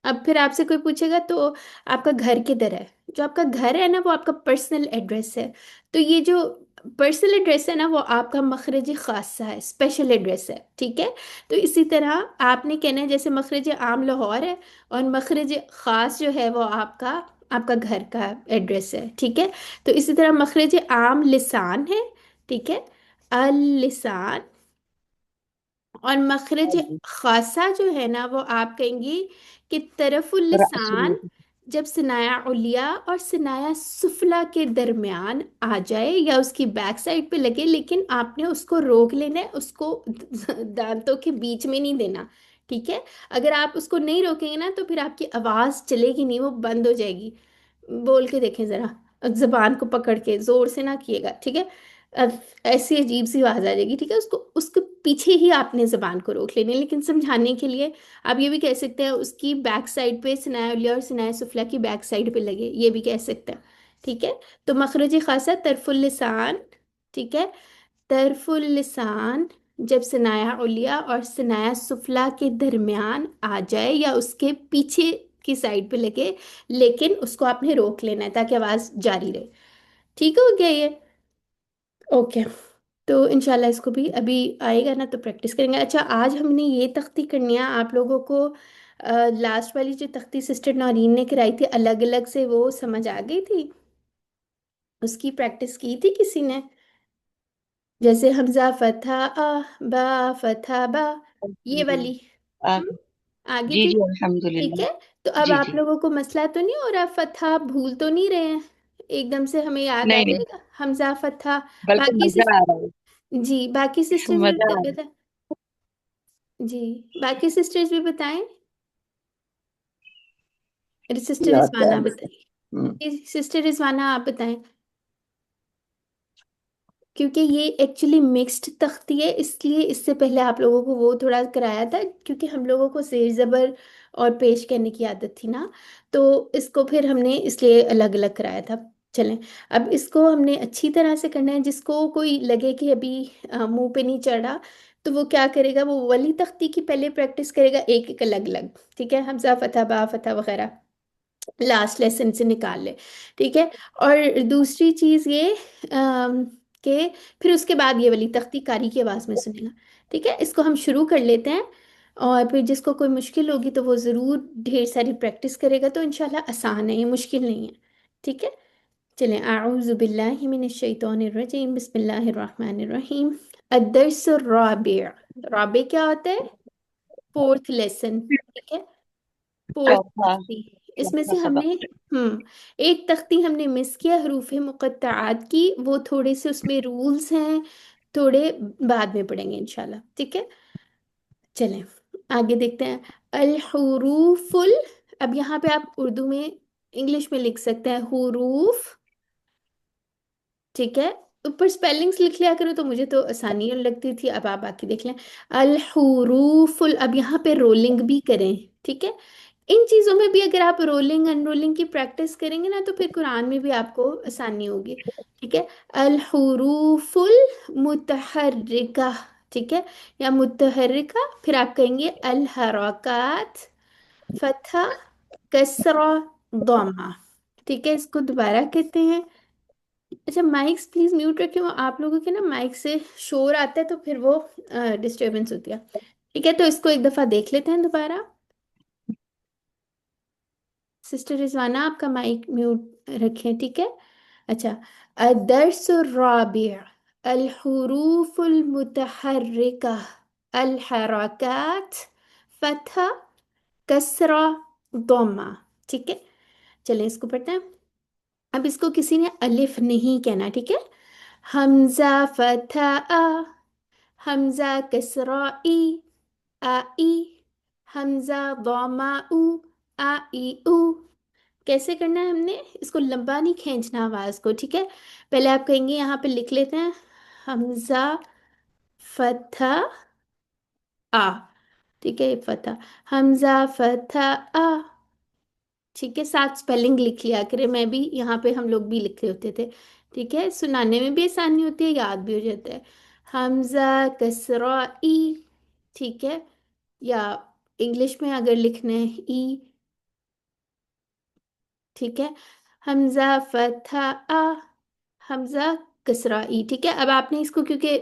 अब फिर आपसे कोई पूछेगा तो आपका घर किधर है, जो आपका घर है ना वो आपका पर्सनल एड्रेस है। तो ये जो पर्सनल एड्रेस है ना वो आपका मखरज खासा है, स्पेशल एड्रेस है। ठीक है, तो इसी तरह आपने कहना है जैसे मखरज आम लाहौर है और मखरज खास जो है वो आपका आपका घर का एड्रेस है। ठीक है, तो इसी तरह मखरज आम लिसान है। ठीक है, अल लिसान। और मखरज खासा जो है ना वो आप कहेंगे कि तरफुल लिसान जब सिनाया उलिया और सिनाया सुफला के दरमियान आ जाए या उसकी बैक साइड पे लगे, लेकिन आपने उसको रोक लेना है, उसको दांतों के बीच में नहीं देना। ठीक है, अगर आप उसको नहीं रोकेंगे ना तो फिर आपकी आवाज चलेगी नहीं, वो बंद हो जाएगी। बोल के देखें जरा, जबान को पकड़ के जोर से ना किएगा। ठीक है, अब ऐसी अजीब सी आवाज आ जाएगी। ठीक है, उसको उसके पीछे ही आपने जबान को रोक लेनी है, लेकिन समझाने के लिए आप ये भी कह सकते हैं उसकी बैक साइड पे सिनाया उलिया और सिनाया सुफला की बैक साइड पे लगे, ये भी कह सकते हैं। ठीक है, तो मखरज खासा तरफुल लिसान। ठीक है, तरफुल लिसान जब सिनाया उलिया और सिनाया सुफला के दरमियान आ जाए या उसके पीछे की साइड पे लगे, लेकिन उसको आपने रोक लेना है ताकि आवाज जारी रहे। ठीक हो गया ये? ओके, तो इंशाल्लाह इसको भी अभी आएगा ना तो प्रैक्टिस करेंगे। अच्छा, आज हमने ये तख्ती करनी है आप लोगों को। लास्ट वाली जो तख्ती सिस्टर नौरीन ने कराई थी अलग अलग से, वो समझ आ गई थी? उसकी प्रैक्टिस की थी किसी ने? जैसे हमजा फथा आ, बा फथा बा, ये वाली। आ, हम्म, आगे जी थी। जी ठीक अल्हम्दुलिल्लाह। है, तो अब जी आप जी। लोगों को मसला तो नहीं हो रहा, फतहा भूल तो नहीं रहे हैं? एकदम से हमें याद आ नहीं नहीं, जाएगा हमजा फतहा। बल्कि बाकी मजा आ रहा जी, बाकी है, सिस्टर्स भी मजा आ रहा बता। जी, बाकी सिस्टर्स भी बताएं। अरे जी सिस्टर आता है रिजवाना बेटा। हम्म। बताइए, सिस्टर रिजवाना आप बताएं। क्योंकि ये एक्चुअली मिक्स्ड तख्ती है, इसलिए इससे पहले आप लोगों को वो थोड़ा कराया था, क्योंकि हम लोगों को जेर ज़बर और पेश करने की आदत थी ना, तो इसको फिर हमने इसलिए अलग अलग कराया था। चलें, अब इसको हमने अच्छी तरह से करना है। जिसको कोई लगे कि अभी मुंह पे नहीं चढ़ा तो वो क्या करेगा, वो वाली तख्ती की पहले प्रैक्टिस करेगा, एक एक अलग अलग। ठीक है, हमजा फतह बा फतह वगैरह। लास्ट लेसन से निकाल ले। ठीक है। और दूसरी चीज़ ये कि फिर उसके बाद ये वाली तख्ती कारी की आवाज़ में सुनेगा। ठीक है, इसको हम शुरू कर लेते हैं। और फिर जिसको कोई मुश्किल होगी तो वो ज़रूर ढेर सारी प्रैक्टिस करेगा, तो इंशाल्लाह आसान है, ये मुश्किल नहीं है। ठीक है, चलें। आऊज़ु बिल्लाहि मिनश शैतानिर रजीम, बिस्मिल्लाहिर रहमानिर रहीम। अद्दर्सुर राबि'। राबि क्या होता है? Fourth lesson. ठीक है, फोर्थ चौथा तख्ती। इसमें चौथा से हमने सबक। एक तख्ती हमने मिस किया हरूफ मुक़त्तआत की, वो थोड़े से उसमें रूल्स हैं, थोड़े बाद में पढ़ेंगे इंशाल्लाह। ठीक है, चलें आगे देखते हैं। अल हुरूफुल। अब यहाँ पे आप उर्दू में, इंग्लिश में लिख सकते हैं हुरूफ। ठीक है, ऊपर स्पेलिंग्स लिख लिया करो तो मुझे तो आसानी लगती थी, अब आप बाकी देख लें। अल हुरूफुल। अब यहाँ पे रोलिंग भी करें। ठीक है, इन चीज़ों में भी अगर आप रोलिंग अनरोलिंग की प्रैक्टिस करेंगे ना, तो फिर कुरान में भी आपको आसानी होगी। ठीक है, अल हुरूफुल मुतहर्रिका। ठीक है, या मुतहर्रिका, फिर आप कहेंगे अल हरकत, फतहा, कसरा, दम्मा। ठीक है, इसको दोबारा कहते हैं। अच्छा, माइक्स प्लीज म्यूट रखिए, वो आप लोगों के ना माइक से शोर आता है तो फिर वो डिस्टरबेंस होती है। ठीक है, तो इसको एक दफा देख लेते हैं दोबारा। सिस्टर रिजवाना, आपका माइक म्यूट रखें। ठीक है, अच्छा। अदर्सुर राबिअ अल हुरूफुल मुतहर्रिका अल हरकत, फतहा, कसरा, दम्मा। ठीक है, चलें इसको पढ़ते हैं। अब इसको किसी ने अलिफ नहीं कहना। ठीक है, हमजा फतहा आ, हमजा कसरा ई, आ ई, हमजा दमा उ, आ ई उ। कैसे करना है हमने, इसको लंबा नहीं खींचना आवाज को। ठीक है, पहले आप कहेंगे, यहाँ पे लिख लेते हैं, हमजा फतहा आ। ठीक है, फतहा, हमजा फतहा आ। ठीक है, साथ स्पेलिंग लिख लिया करें, मैं भी यहाँ पे, हम लोग भी लिख रहे होते थे। ठीक है, सुनाने में भी आसानी होती है, याद भी हो जाता है। हमजा कसरा ई। ठीक है, या इंग्लिश में अगर लिखना है ई। ठीक है, हमजा फतहा आ, हमजा कसरा ई। ठीक है, अब आपने इसको क्योंकि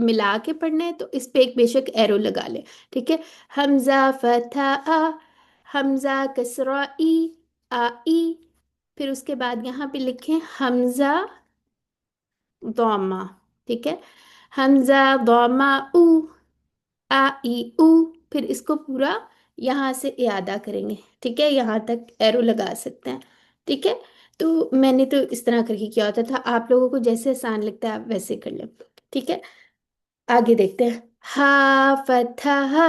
मिला के पढ़ना है तो इस पे एक बेशक एरो लगा ले। ठीक है, हमजा फतहा आ, हमजा कसरा ई, आ ई। फिर उसके बाद यहाँ पे लिखें हमजा दौमा। ठीक है, हमजा दौमा ऊ, आ ई उ। फिर इसको पूरा यहाँ से इयादा करेंगे। ठीक है, यहाँ तक एरो लगा सकते हैं। ठीक है, तो मैंने तो इस तरह करके किया होता था, आप लोगों को जैसे आसान लगता है आप वैसे कर लें। ठीक है, आगे देखते हैं। हा फतहा।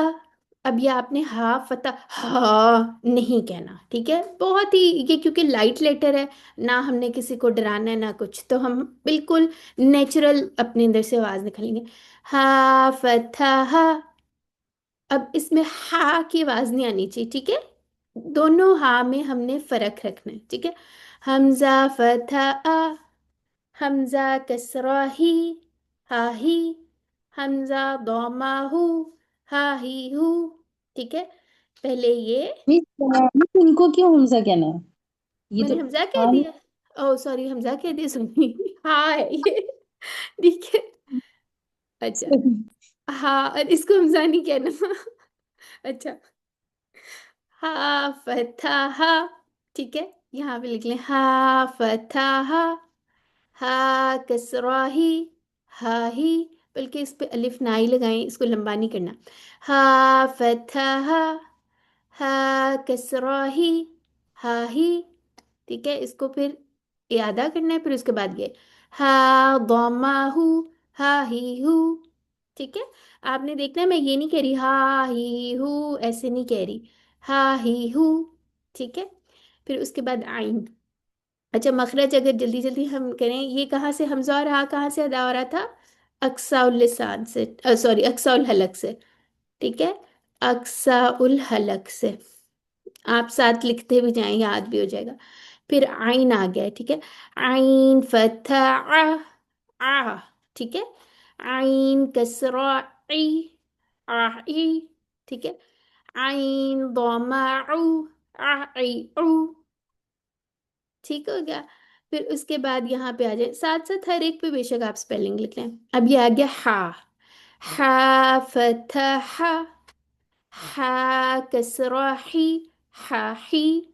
अब ये आपने हा फतह हा नहीं कहना। ठीक है, बहुत ही, ये क्योंकि लाइट लेटर है ना, हमने किसी को डराना है ना कुछ, तो हम बिल्कुल नेचुरल अपने अंदर से आवाज निकालेंगे। हा फतहा। अब इसमें हा की आवाज नहीं आनी चाहिए। ठीक है, दोनों हा में हमने फर्क रखना है। ठीक है, हमजा फतहा आ, हमजा कसरा ही, हा ही, हमजा दोमा हु, हा ही हु। ठीक है, पहले ये, मिस इनको क्यों हमजा कहना है? ये मैंने तो हमजा कह हाँ। दिया। ओ सॉरी, हमजा कह दिया, सॉरी। हाँ है ये। ठीक है, अच्छा। हाँ, और इसको हमजा नहीं कहना। अच्छा, हा फतहा। ठीक है, यहाँ पे लिख लें हा फतहा, हा कसरा ही, हा ही। बल्कि इस पे अलिफ ना ही लगाएं, इसको लंबा नहीं करना। हा फतहा, हा कसरा ही, हा ही। ठीक है, इसको फिर इयादा करना है, फिर उसके बाद ये हा दमा हु, हा ही हु। ठीक है, आपने देखना है, मैं ये नहीं कह रही हा ही हु, ऐसे नहीं कह रही, हा ही हु। ठीक है, फिर उसके बाद आइन। अच्छा, मखरज अगर जल्दी जल्दी हम करें, ये कहाँ से हमजा और हा कहाँ से अदा हो रहा था? अक्साउल लिसान से, सॉरी अक्साउल हलक से। ठीक है, अक्साउल हलक से। आप साथ लिखते भी जाएं, याद भी हो जाएगा। फिर आइन आ गया है। ठीक है, आइन फतहा आ। ठीक है, आइन कसरा ई, आ ई। ठीक है, आइन दमा उ, आ ई उ। ठीक हो गया। फिर उसके बाद यहाँ पे आ जाए, साथ साथ हर एक पे बेशक आप स्पेलिंग लिख लें। अब ये आ गया हा, हा फतह, हा कसरा ही, हा ही,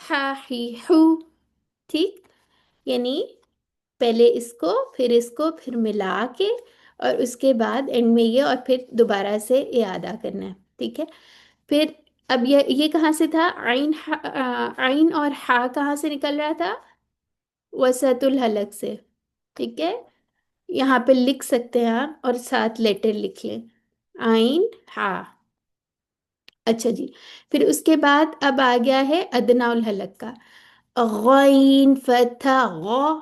हा ही हु। ठीक, यानी पहले इसको फिर इसको फिर मिला के और उसके बाद एंड में ये और फिर दोबारा से ये अदा करना है। ठीक है, फिर अब ये कहाँ से था, आइन आइन और हा कहाँ से निकल रहा था, वसतुल हलक से। ठीक है, यहाँ पे लिख सकते हैं आप और साथ लेटर लिख लें, आइन हा। अच्छा जी, फिर उसके बाद अब आ गया है अदनाउल हलक का, गैन फतह गौ,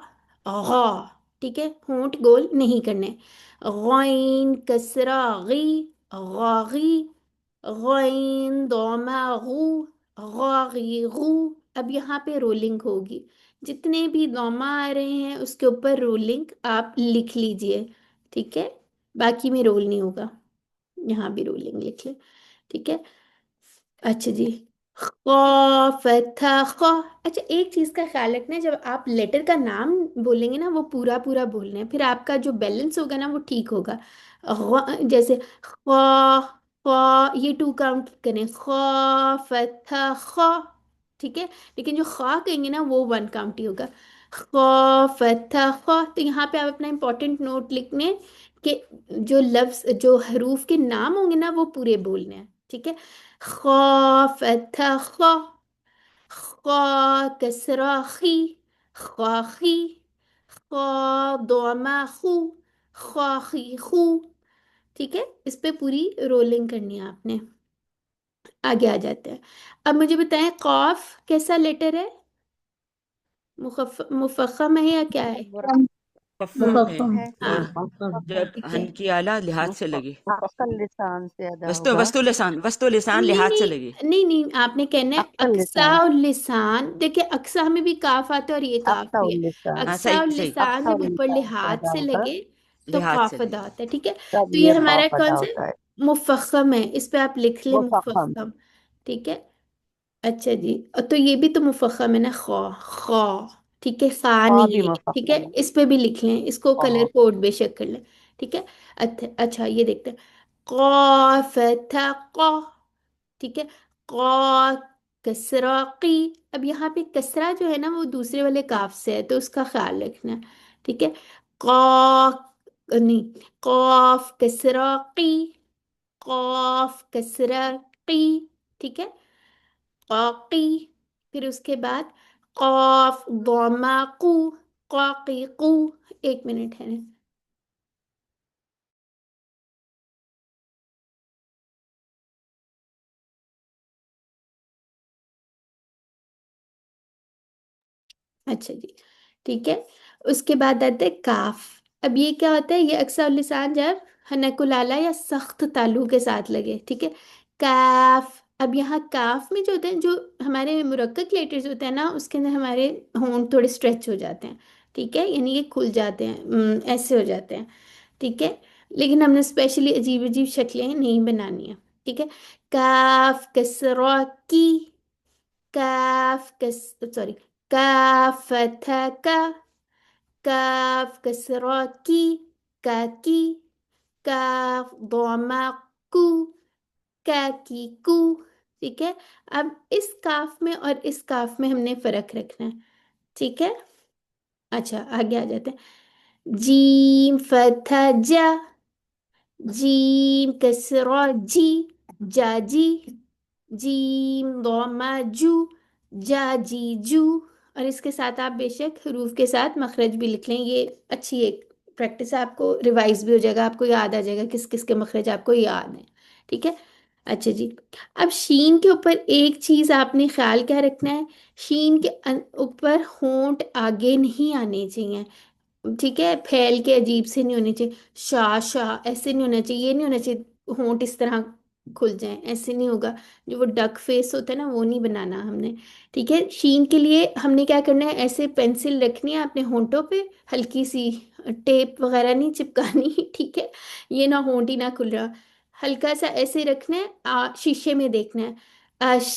गौ। ठीक है, होंठ गोल नहीं करने, गैन कसरा गी, गौगी, गैन दोमा गु, गौगी गु। अब यहाँ पे रोलिंग होगी, जितने भी दोमा आ रहे हैं उसके ऊपर रोलिंग आप लिख लीजिए। ठीक है, बाकी में रोल नहीं होगा, यहाँ भी रोलिंग लिख ले। ठीक है, अच्छा जी, खौफ था खौ। अच्छा, एक चीज का ख्याल रखना है, जब आप लेटर का नाम बोलेंगे ना वो पूरा पूरा बोलना है, फिर आपका जो बैलेंस होगा ना वो ठीक होगा। जैसे खौ, खौ, ये 2 काउंट करें, खौफ था खौ। ठीक है, लेकिन जो खा कहेंगे ना वो 1 काउंट ही होगा, खौफ था खौ। तो यहाँ पे आप अपना इंपॉर्टेंट नोट लिखने कि जो लफ्ज जो हरूफ के नाम होंगे ना वो पूरे बोलने हैं। ठीक है, खा फतह खा, खा कसरा खी, खाखी, खा दोमा खू, खाखी खू। ठीक है, इस पे पूरी रोलिंग करनी है आपने। आगे आ जाते हैं। अब मुझे बताएं कॉफ कैसा लेटर है, मुफख्खम है या क्या है? मुफख्खम है, मुफख्खम और हाँ, जब ठीक है। हन की आला लिहाज से लगे, अक्सर लिसान से अदा वस्तु होगा। वस्तु लिसान नहीं लिहाज से नहीं लगे। नहीं नहीं, आपने कहना है अक्सर अक्सा लिसान, और लिसान। देखिए अक्सा में भी काफ आता है और ये काफ अक्सर भी है। लिसान, हाँ, अक्सा सही और सही, लिसान अक्सर जब ऊपर लिसान से लिहाज अदा से होगा, लगे तो लिहाज से काफ अदा लगे। होता है। ठीक है, तब तो ये ये हमारा खौफ कौन अदा सा होता है। मुफख्खम है, इस पे आप लिख ले मुफख्खम, मुफख्खम। ठीक है, अच्छा जी, और तो ये भी तो मुफख्खम है ना, खौ खौ। ठीक है, खा खा नहीं भी है ये, ठीक है, मुफख्खम है। इस पे भी लिख लें, इसको कलर खौफ, कोड बेशक कर लें। ठीक है, अच्छा ये देखते हैं, कौफ था कौ। ठीक है, कौ कसरा की। अब यहाँ पे कसरा जो है ना वो दूसरे वाले काफ से है तो उसका ख्याल रखना है। ठीक है, कौ नहीं, कौफ कसरा की, कौफ कसरा की। ठीक है, कौकी। फिर उसके बाद कौफ दोमा कू, कौकी कू। 1 मिनट है ना। अच्छा जी, ठीक है, उसके बाद आते हैं काफ। अब ये क्या होता है, ये अक्सर लिसान जब हनकुलाला या सख्त तालु के साथ लगे। ठीक है, काफ। अब यहाँ काफ में जो होते हैं, जो हमारे मुरक्कक लेटर्स होते हैं ना उसके अंदर हमारे होंठ थोड़े स्ट्रेच हो जाते हैं। ठीक है, यानी ये खुल जाते हैं, ऐसे हो जाते हैं। ठीक है, लेकिन हमने स्पेशली अजीब अजीब शक्लें नहीं बनानी है। ठीक है, काफ कसरा की, काफ कस सॉरी, काफ फतह का, काफ कसरा की, काकी, काफ दोमा कू, काकी कू। ठीक है, अब इस काफ में और इस काफ में हमने फर्क रखना है। ठीक है, अच्छा आगे आ जाते हैं, जीम फतह जा, जीम कसरा जी, जाजी, जीम दोमा जू, जाजी जू। और इसके साथ आप बेशक हरूफ के साथ मखरज भी लिख लें, ये अच्छी एक प्रैक्टिस है, आपको रिवाइज भी हो जाएगा, आपको याद आ जाएगा किस किस के मखरज आपको याद है। ठीक है, अच्छा जी, अब शीन के ऊपर एक चीज आपने ख्याल क्या रखना है, शीन के ऊपर होंठ आगे नहीं आने चाहिए। ठीक है, फैल के अजीब से नहीं होने चाहिए, शाह शाह ऐसे नहीं होना चाहिए, ये नहीं होना चाहिए होंठ इस तरह खुल जाएं, ऐसे नहीं होगा। जो वो डक फेस होता है ना वो नहीं बनाना हमने। ठीक है, शीन के लिए हमने क्या करना है, ऐसे पेंसिल रखनी है अपने होंठों पे, हल्की सी टेप वगैरह नहीं चिपकानी। ठीक है, ये ना होंठ ही ना खुल रहा, हल्का सा ऐसे रखना है, शीशे में देखना है, अश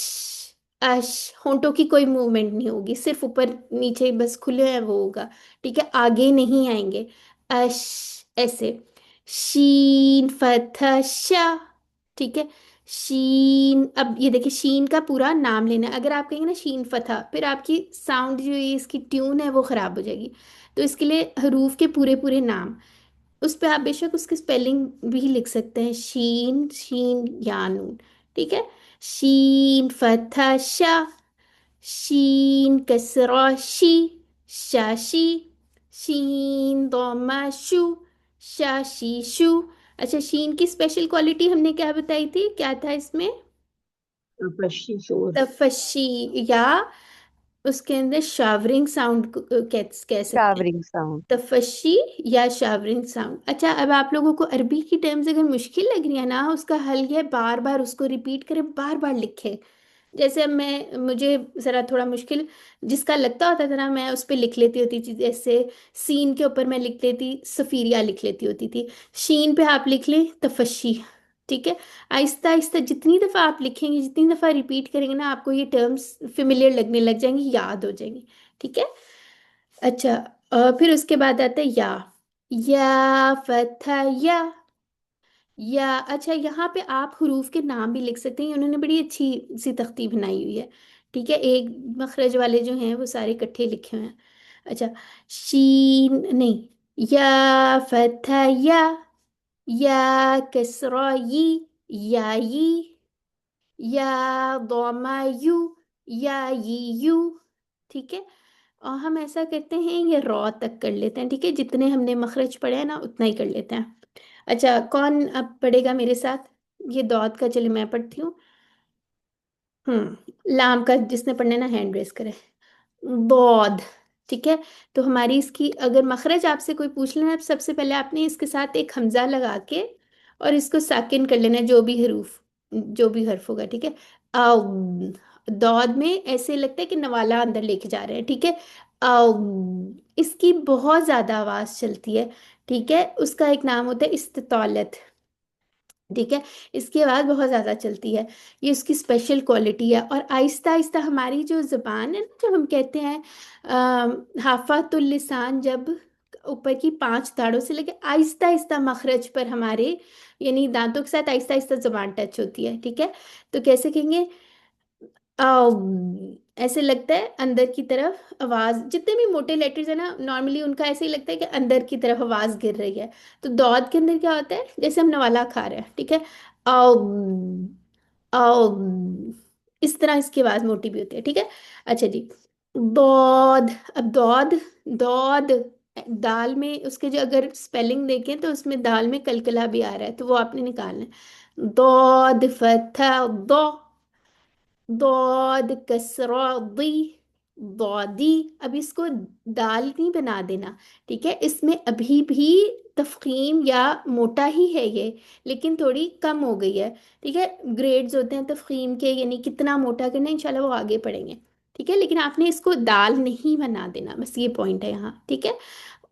अश, होंठों की कोई मूवमेंट नहीं होगी, सिर्फ ऊपर नीचे बस खुले हैं वो होगा। ठीक है, आगे नहीं आएंगे। अश, ऐसे। शीन फतह शा। ठीक है, शीन। अब ये देखिए, शीन का पूरा नाम लेना है। अगर आप कहेंगे ना शीन फतह, फिर आपकी साउंड जो ये इसकी ट्यून है वो खराब हो जाएगी। तो इसके लिए हरूफ के पूरे पूरे नाम, उस पे आप बेशक उसकी स्पेलिंग भी लिख सकते हैं, शीन शीन या नून। ठीक है, शीन फतह शा, शीन कसरा शी, शाशी, शीन दोमा शू, शाशी शू। अच्छा, शीन की स्पेशल क्वालिटी हमने क्या बताई थी, क्या था इसमें? पशी शोर। तफशी, या उसके अंदर शावरिंग साउंड कह सकते हैं। Showering sound. तफशी या शावरिंग साउंड। अच्छा, अब आप लोगों को अरबी की टर्म्स अगर मुश्किल लग रही है ना, उसका हल ये है, बार बार उसको रिपीट करें, बार बार लिखें। जैसे अब मुझे ज़रा थोड़ा मुश्किल जिसका लगता होता था ना, मैं उस पर लिख लेती होती थी। जैसे सीन के ऊपर मैं लिख लेती, सफीरिया लिख लेती होती थी। शीन पे आप लिख लें तफशी। ठीक है, आहिस्ता आहिस्ता जितनी दफ़ा आप लिखेंगे, जितनी दफ़ा रिपीट करेंगे ना, आपको ये टर्म्स फिमिलियर लगने लग जाएंगी, याद हो जाएंगी। ठीक है। अच्छा, फिर उसके बाद आता है या फतह या। अच्छा, यहाँ पे आप हुरूफ के नाम भी लिख सकते हैं, उन्होंने बड़ी अच्छी सी तख्ती बनाई हुई है। ठीक है, एक मखरज वाले जो हैं वो सारे इकट्ठे लिखे हुए हैं। अच्छा, शीन नहीं, या फतह या कसरा यी, या दोमा यू। ठीक है, और हम ऐसा करते हैं, ये रॉ तक कर लेते हैं। ठीक है, जितने हमने मखरज पढ़े हैं ना उतना ही कर लेते हैं। अच्छा, कौन अब पढ़ेगा मेरे साथ? ये दौद का, चलिए मैं पढ़ती हूँ। लाम का जिसने पढ़ना है ना, हैंड रेस करे। दौद। ठीक है, तो हमारी इसकी अगर मखरज आपसे कोई पूछ लेना, सबसे पहले आपने इसके साथ एक हमजा लगा के और इसको साकिन कर लेना है, जो भी हर्फ होगा। ठीक है, आओ। दौद में ऐसे लगता है कि नवाला अंदर लेके जा रहे हैं। ठीक है, आओ। इसकी बहुत ज्यादा आवाज चलती है। ठीक है, उसका एक नाम होता है इस्तितौलत। ठीक है, इसकी आवाज़ बहुत ज़्यादा चलती है, ये उसकी स्पेशल क्वालिटी है। और आहिस्ता आहिस्ता हमारी जो ज़ुबान है ना, जो हम कहते हैं हाफातुल लिसान, जब ऊपर की 5 दाढ़ों से लेके आहिस्ता आहिस्ता मखरज पर हमारे, यानी दांतों के साथ आहिस्ता आहिस्ता ज़ुबान टच होती है। ठीक है, तो कैसे कहेंगे? ऐसे लगता है अंदर की तरफ आवाज, जितने भी मोटे लेटर्स है ना, नॉर्मली उनका ऐसे ही लगता है कि अंदर की तरफ आवाज गिर रही है। तो दौद के अंदर क्या होता है, जैसे हम नवाला खा रहे हैं। ठीक है, आओ, आओ, इस तरह इसकी आवाज मोटी भी होती है। ठीक है, अच्छा जी, दौद। अब दौद, दौद दाल में उसके जो अगर स्पेलिंग देखें तो उसमें दाल में कलकला भी आ रहा है, तो वो आपने निकालना है। दौद फतह दो, दौद कसरा दी, दौदी। अब इसको दाल नहीं बना देना। ठीक है, इसमें अभी भी तफखीम या मोटा ही है ये, लेकिन थोड़ी कम हो गई है। ठीक है, ग्रेड्स होते हैं तफखीम के, यानी कितना मोटा करना है, इंशाल्लाह वो आगे पढ़ेंगे। ठीक है, लेकिन आपने इसको दाल नहीं बना देना, बस ये पॉइंट है यहाँ। ठीक है,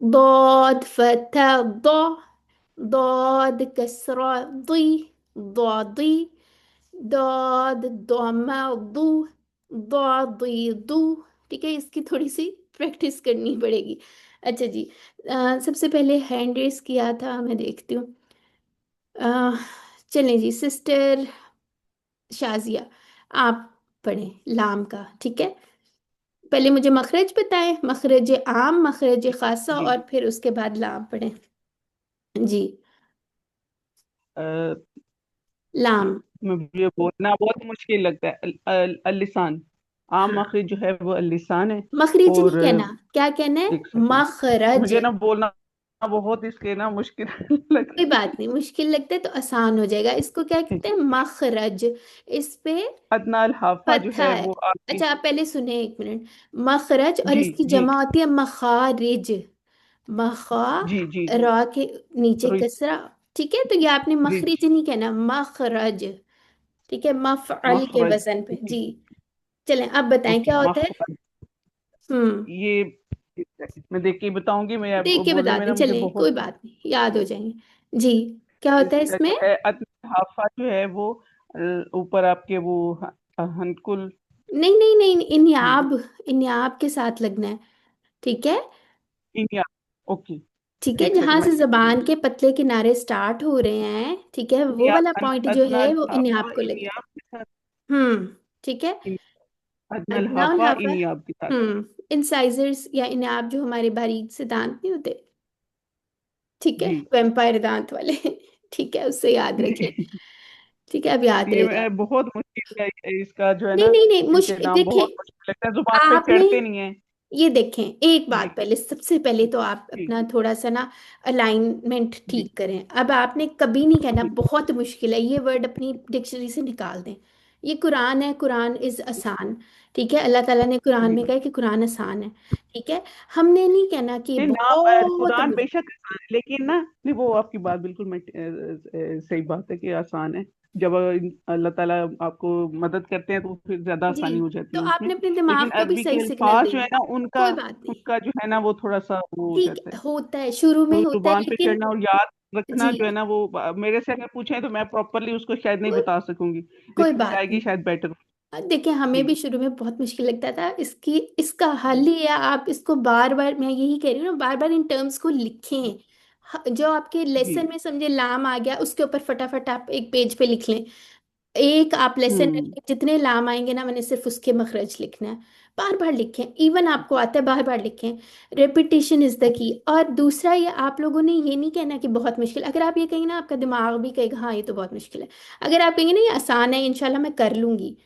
दौद फतह दो, दौद कसरा दी, दौदी, दौद दोमा दू, दू। ठीक है, इसकी थोड़ी सी प्रैक्टिस करनी पड़ेगी। अच्छा जी, सबसे पहले हैंड रेस किया था, मैं देखती हूँ। चलें जी, सिस्टर शाजिया, आप पढ़ें लाम का। ठीक है, पहले मुझे मखरज बताएं, मखरज आम, मखरज खासा, जी। और फिर उसके बाद लाम पढ़ें जी। अ, लाम मुझे बोलना बहुत मुश्किल लगता है। अल-लिसान, आम हाँ, मखरज जो है वो अल-लिसान है। मखरज नहीं और कहना, क्या कहना है? एक सेकंड, मखरज। मुझे ना बोलना बहुत इसके ना मुश्किल लग कोई रही बात नहीं, मुश्किल लगता है तो आसान हो जाएगा। इसको क्या है। कहते हैं? मखरज। इस पे अदना अल हाफा जो फतहा है है। वो आखिरी। अच्छा, आप पहले सुने एक मिनट। मखरज, और जी इसकी जी जमा होती है मखारिज। मखा, जी जी जी। रा के नीचे रुई कसरा। ठीक है, तो ये आपने रिज मखरिज नहीं कहना, मखरज। ठीक है, मफअल के मखरज। वजन पे जी। जी। चलें, अब बताएं ओके क्या होता है। मखरज। हम्म ये एक सेकंड, मैं देख के ही बताऊंगी। मैं देख आपको के बोलने बता में दें, ना मुझे चलें कोई बहुत। बात नहीं, याद हो जाएंगे जी। क्या होता है इसका इसमें? जो है अदना हाफा जो है वो ऊपर आपके वो हनकुल नहीं नहीं नहीं, जी इन्याब, इन्याब के साथ लगना है। ठीक है। इंडिया। ओके। ठीक है, एक सेकंड जहां मैं से लिख जबान लूँ। के पतले किनारे स्टार्ट हो रहे हैं, ठीक है, वो इंडिया वाला पॉइंट जो है अदनल वो हाफा इन्याब को लगेगा। इनियाब के साथ। ठीक है। अदनल नाउन हाफा हाफा। इनियाब के साथ। इंसाइजर्स या इनाब जो हमारे बारीक से दांत नहीं होते, ठीक है, जी। वेम्पायर दांत वाले। ठीक है, उससे याद रखिए। ठीक है, अब याद ये रहेगा। बहुत मुश्किल है इसका जो है नहीं ना, नहीं नहीं, इनके मुश्किल नाम देखें। बहुत मुश्किल लगता है, जुबान पे आपने चढ़ते नहीं है। ये देखें, एक जी बात पहले, सबसे पहले तो आप जी अपना थोड़ा सा ना अलाइनमेंट जी ठीक करें। अब आपने कभी नहीं कहना जी बहुत मुश्किल है, ये वर्ड अपनी डिक्शनरी से निकाल दें। ये कुरान है, कुरान इज आसान। ठीक है, अल्लाह ताला ने कुरान में जी। कहा है कि कुरान आसान है। ठीक है, हमने नहीं कहना कि ये नहीं नाम बहुत कुरान मुश्किल। बेशक आसान है, लेकिन ना, नहीं वो आपकी बात बिल्कुल मैं सही बात है कि आसान है। जब अल्लाह ताला आपको मदद करते हैं तो फिर ज्यादा जी, आसानी हो तो जाती है उसमें। आपने अपने लेकिन दिमाग को भी अरबी सही के सिग्नल अल्फाज जो देना है है। ना, उनका कोई बात नहीं। उनका जो है ना वो थोड़ा सा वो हो ठीक जाता है। होता है, शुरू में तो होता है, जुबान पे लेकिन चढ़ना और याद रखना जी, जो है ना, वो मेरे से अगर पूछे तो मैं प्रॉपरली उसको शायद नहीं कोई बता सकूंगी, कोई लेकिन बात जाएगी नहीं। शायद बेटर। देखिए, हमें जी भी शुरू में बहुत मुश्किल लगता था, इसकी इसका हल जी ही है, आप इसको बार बार, मैं यही कह रही हूँ ना, बार बार इन टर्म्स को लिखें। जो आपके जी। लेसन में समझे लाम आ गया, उसके ऊपर फटाफट आप एक पेज पे लिख लें। एक आप लेसन हम्म। जितने लाम आएंगे ना, मैंने सिर्फ उसके मखरज लिखना है। बार बार लिखें, इवन आपको आता है बार बार लिखें। Repetition is the key. और दूसरा, ये आप लोगों ने ये नहीं कहना कि बहुत मुश्किल। अगर आप ये कहेंगे ना, आपका दिमाग भी कहेगा हाँ ये तो बहुत मुश्किल है। अगर आप कहेंगे ना ये आसान है, इंशाल्लाह मैं कर लूंगी,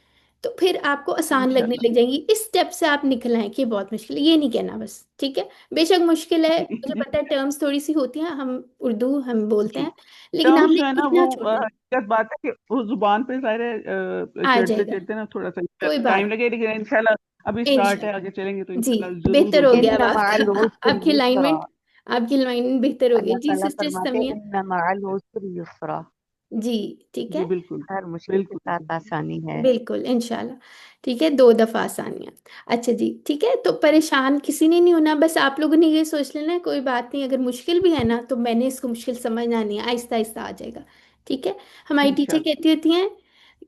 तो फिर आपको आसान लगने इंशाल्लाह। लग जाएंगी। इस स्टेप से आप निकल आए कि ये बहुत मुश्किल है, ये नहीं कहना बस। ठीक है, बेशक मुश्किल है, मुझे जी पता है टर्म्स थोड़ी सी होती हैं, हम उर्दू हम बोलते जी। हैं, लेकिन टर्म्स हमने जो है ना वो इतना छोड़ना है। हकीकत बात है कि उस जुबान पे सारे आ चढ़ते जाएगा, चढ़ते ना थोड़ा सा कोई टाइम बात लगे, लेकिन इंशाल्लाह अभी नहीं, स्टार्ट है, इंशाल्लाह। आगे चलेंगे तो जी, इंशाल्लाह जरूर बेहतर हो हो गया अब जाएगा। इन्ना आपका। मअल उस्रि आपकी युस्रा। अलाइनमेंट, आपकी अलाइनमेंट बेहतर हो गई अल्लाह जी। ताला सिस्टर फरमाते हैं समिया। इन्ना मअल उस्रि युस्रा। जी, ठीक जी है, बिल्कुल हर मुश्किल के बिल्कुल साथ आसानी है। बिल्कुल इंशाल्लाह। ठीक है, दो दफा आसानियाँ। अच्छा जी, ठीक है, तो परेशान किसी ने नहीं होना, बस आप लोगों ने ये सोच लेना है कोई बात नहीं, अगर मुश्किल भी है ना तो मैंने इसको मुश्किल समझना नहीं है, आहिस्ता आहिस्ता आ जाएगा। ठीक है। हमारी टीचर इंशाल्लाह। कहती होती हैं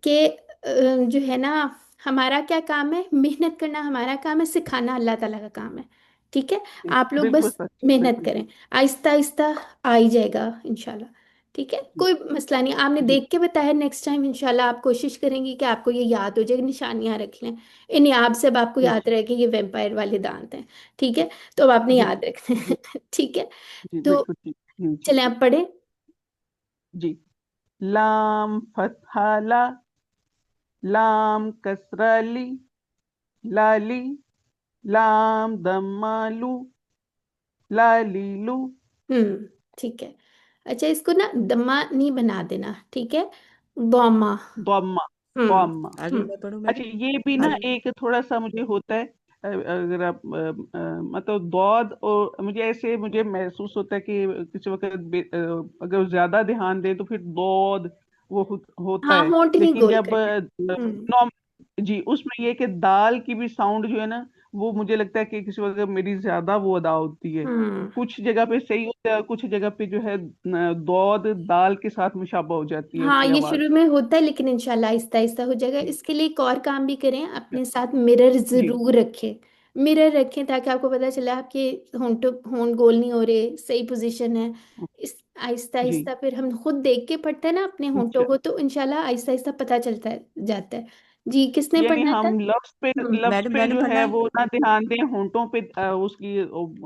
कि जो है ना, हमारा क्या काम है, मेहनत करना हमारा काम है, सिखाना अल्लाह ताला का काम है। ठीक है, आप लोग बिल्कुल बस सच, मेहनत बिल्कुल करें, सच। आहिस्ता आहिस्ता आ ही जाएगा इंशाल्लाह। ठीक है, कोई मसला नहीं, आपने जी देख के बताया, नेक्स्ट टाइम इंशाल्लाह आप कोशिश करेंगी कि आपको ये याद हो जाए, निशानियां रख लें। इन याद से अब आपको याद इंशाल्लाह। रहे कि ये वेम्पायर वाले दांत हैं। ठीक है, तो अब आपने जी याद रखना जी है। ठीक है, जी तो बिल्कुल ठीक। जी चलें आप पढ़े। जी। लाम फतहा ला, लाम कसरा ली, लाली, लाम दम्मालू, लालीलू। ठीक है। अच्छा, इसको ना दमा नहीं बना देना, ठीक है, बॉमा। दम्मा। हम्म दम्मा। आगे मैं पढ़ूँ अच्छा, मैडम? ये भी ना आगे एक थोड़ा सा मुझे होता है, अगर आप मतलब दौद, और मुझे ऐसे मुझे महसूस होता है कि किसी वक्त अगर ज्यादा ध्यान दे तो फिर दौद वो होता हाँ, है। होंठ नहीं लेकिन गोल जब करना है। हम्म नॉर्म जी, उसमें ये कि दाल की भी साउंड जो है ना, वो मुझे लगता है कि किसी वक्त मेरी ज्यादा वो अदा होती है। हम्म कुछ जगह पे सही होता है, कुछ जगह पे जो है दौद दाल के साथ मुशाबा हो जाती है हाँ, उसकी ये आवाज। शुरू में होता है, लेकिन इंशाल्लाह आहिस्ता आहिस्ता हो जाएगा। जी इसके लिए एक और काम भी करें, अपने साथ मिरर जी जरूर रखें। मिरर रखें ताकि आपको पता चले आपके होंठ गोल नहीं हो रहे, सही पोजीशन है। इस आहिस्ता जी। आहिस्ता फिर हम खुद देख के पढ़ते हैं ना अपने होंठों अच्छा, को, तो इंशाल्लाह आहिस्ता आहिस्ता पता चलता है, जाता है। जी, किसने यानी पढ़ना था? हम लफ्ज मैडम पे मैंने जो पढ़ना है है। वो ना ध्यान दें, होंठों पे उसकी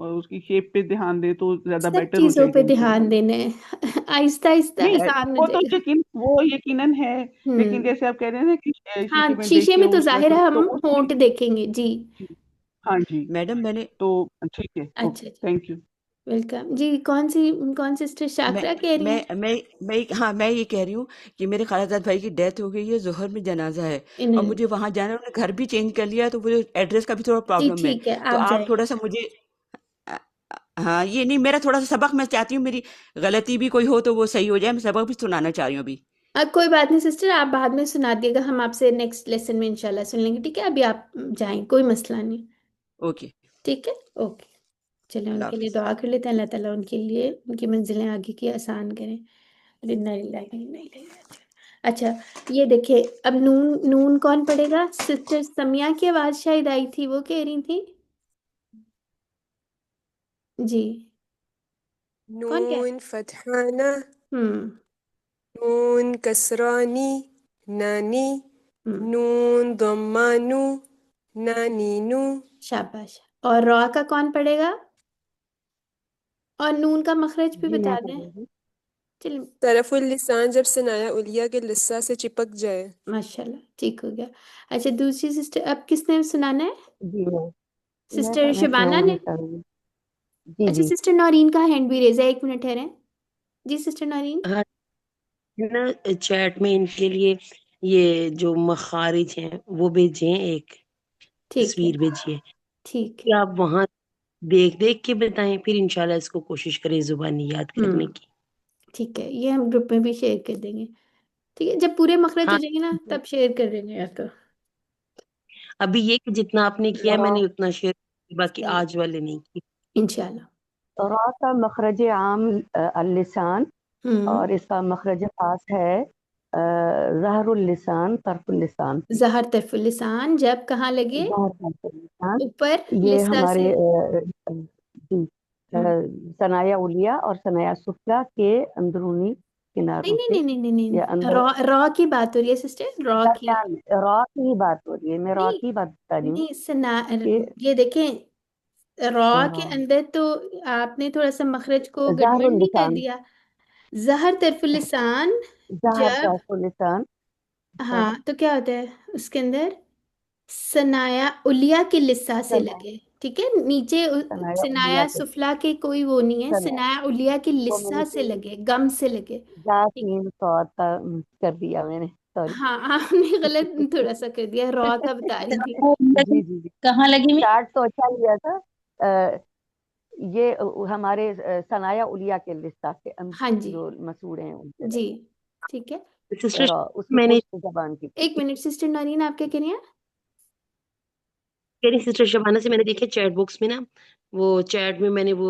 उसकी शेप पे ध्यान दें तो ज्यादा सब बेटर हो चीजों पे जाएगी ध्यान इंशाल्लाह। देने हैं। आहिस्ता आहिस्ता नहीं, मैड- आसान हो वो तो जाएगा। यकीनन है। लेकिन हम्म जैसे आप कह रहे हैं ना कि शीशे हाँ, में शीशे देखें में तो उस जाहिर वक्त, है हम तो उसमें होंठ देखेंगे जी। जी, हाँ जी। मैडम मैंने तो ठीक है, ओके, अच्छा जी, थैंक यू। वेलकम जी। कौन सी सिस्टर मैं शाकरा कह रही हैं? हाँ मैं ये कह रही हूँ कि मेरे खालाजाद भाई की डेथ हो गई है, जोहर में जनाजा है, और इन्हें मुझे वहां जाना है। उन्होंने घर भी चेंज कर लिया है, तो मुझे एड्रेस का भी थोड़ा जी, प्रॉब्लम है। ठीक है, तो आप आप थोड़ा जाएंगे। सा मुझे अ, हाँ, ये नहीं, मेरा थोड़ा सा सबक मैं चाहती हूँ, मेरी गलती भी कोई हो तो वो सही हो जाए, मैं सबक भी सुनाना चाह रही हूँ अभी। अब कोई बात नहीं सिस्टर, आप बाद में सुना दिएगा, हम आपसे नेक्स्ट लेसन में इंशाल्लाह सुन लेंगे। ठीक है, अभी आप जाएं, कोई मसला नहीं। ओके। ठीक है, ओके। चलें, अल्लाह उनके लिए हाफिज। दुआ कर लेते हैं, अल्लाह ताला उनके लिए उनकी मंजिलें आगे की आसान करें। इन्ना लिल्लाहि व इन्ना इलैहि राजिऊन। अच्छा, ये देखिए, अब नून नून कौन पढ़ेगा? सिस्टर समिया की आवाज शायद आई थी, वो कह रही थी। जी, कौन कह? नून फतहाना, हम्म नून कसरानी, नानी, हम्म नून दम्मानू, नानीनू। शाबाश। और रॉ का कौन पढ़ेगा? और नून का मखरज भी जी मैं बता कर दें। दूंगी। चलिए, तरफुल लिसान जब सनाया उलिया के लिस्सा से चिपक जाए। माशाल्लाह ठीक हो गया। अच्छा, दूसरी सिस्टर, अब किसने सुनाना है? जी सिस्टर मैं शबाना सुनाऊंगी ने। करूंगी। जी अच्छा, जी। सिस्टर नौरीन का हैंड भी रेज है, 1 मिनट ठहरें। जी सिस्टर नौरीन। हाँ, ना चैट में इनके लिए ये जो मखारिज हैं वो भेजे हैं, एक ठीक है, तस्वीर भेजिए ठीक कि है। आप वहां देख देख के बताएं, फिर इंशाल्लाह इसको कोशिश करें जुबानी याद करने हम्म की। ठीक है, ये हम ग्रुप में भी शेयर कर देंगे। ठीक है, जब पूरे मखरज हो हाँ, जाएंगे ना तब शेयर कर देंगे या तो। अभी ये कि जितना आपने किया रॉ मैंने उतना शेयर, बाकी सही, आज वाले नहीं किए। इंशाल्लाह। रॉ का मखरज आम अल-लिसान, हम्म और इसका मखरज खास है ज़हरुल लिसान तरफुल लिसान पे। जहर तरफुल लिसान जब कहाँ लगे? ज़हर तरफुल लिसान, ऊपर ये लिस्सा हमारे से। जी हम्म सनाया उलिया और सनाया सुफला के अंदरूनी नहीं किनारों नहीं पे नहीं नहीं नहीं या नहीं, अंदर रॉ रॉ की बात हो रही है सिस्टर, रॉ की। दरमियान में रॉ की ही बात हो रही है, मैं रॉ नहीं की बात बता रही हूँ नहीं, सना, कि ये देखें, रॉ के हाँ, अंदर तो आपने थोड़ा सा मखरज को गड़बड़ ज़हरुल नहीं कर लिसान, दिया। जहर तरफुल लिसान ज़हर जब, तरफुल लिसान पर हाँ तो क्या होता है उसके अंदर? सनाया उलिया के लिस्सा से सना लगे। ठीक है, नीचे सनाया उलिया सनाया के सुफला के कोई वो नहीं है, सना सनाया उलिया के वो लिस्सा मैंने से लगे, गम से लगे। ठीक। जासीम सौद का कर दिया मैंने, सॉरी। हाँ आपने गलत थोड़ा सा कर दिया, रॉ का बता रही थी। लगी, जी जी जी। कहाँ लगी मैं? चार्ट तो अच्छा लिया था। ये हमारे सनाया उलिया के लिस्सा के हाँ जी, जो मसूड़े हैं उनसे जी लगे, ठीक है। सिस्टर उसकी मैंने पुष्ट जबान की। 1 मिनट सिस्टर नरीन, आप क्या कह रही हैं? मेरी सिस्टर शबाना से मैंने देखे चैट बॉक्स में ना, वो चैट में मैंने वो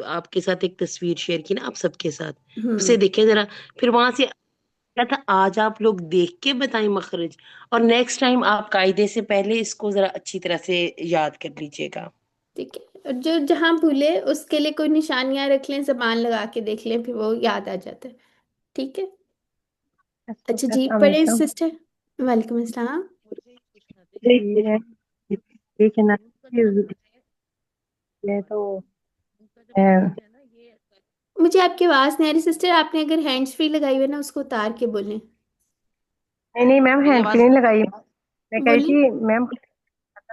आपके साथ एक तस्वीर शेयर की ना, आप सबके साथ हम्म उसे देखे जरा, फिर वहां से क्या था, आज आप लोग देख के बताएं मखरज, और नेक्स्ट टाइम आप कायदे से पहले इसको जरा अच्छी तरह से याद कर लीजिएगा। ठीक है, और जो जहां भूले उसके लिए कोई निशानियां रख लें, जबान लगा के देख लें, फिर वो याद आ जाता है। ठीक है। अच्छा जी, अस्सलाम पढ़े वालेकुम। सिस्टर। वालेकुम अस्सलाम। ये है, ये कहना ये तो है। मुझे आपकी आवाज नहीं आ रही सिस्टर, आपने अगर हैंड्स फ्री लगाई हुई है ना उसको उतार के बोलें। नहीं नहीं मैम, हैंड फ्री नहीं लगाई। मैं कह रही बोलिए। थी मैम,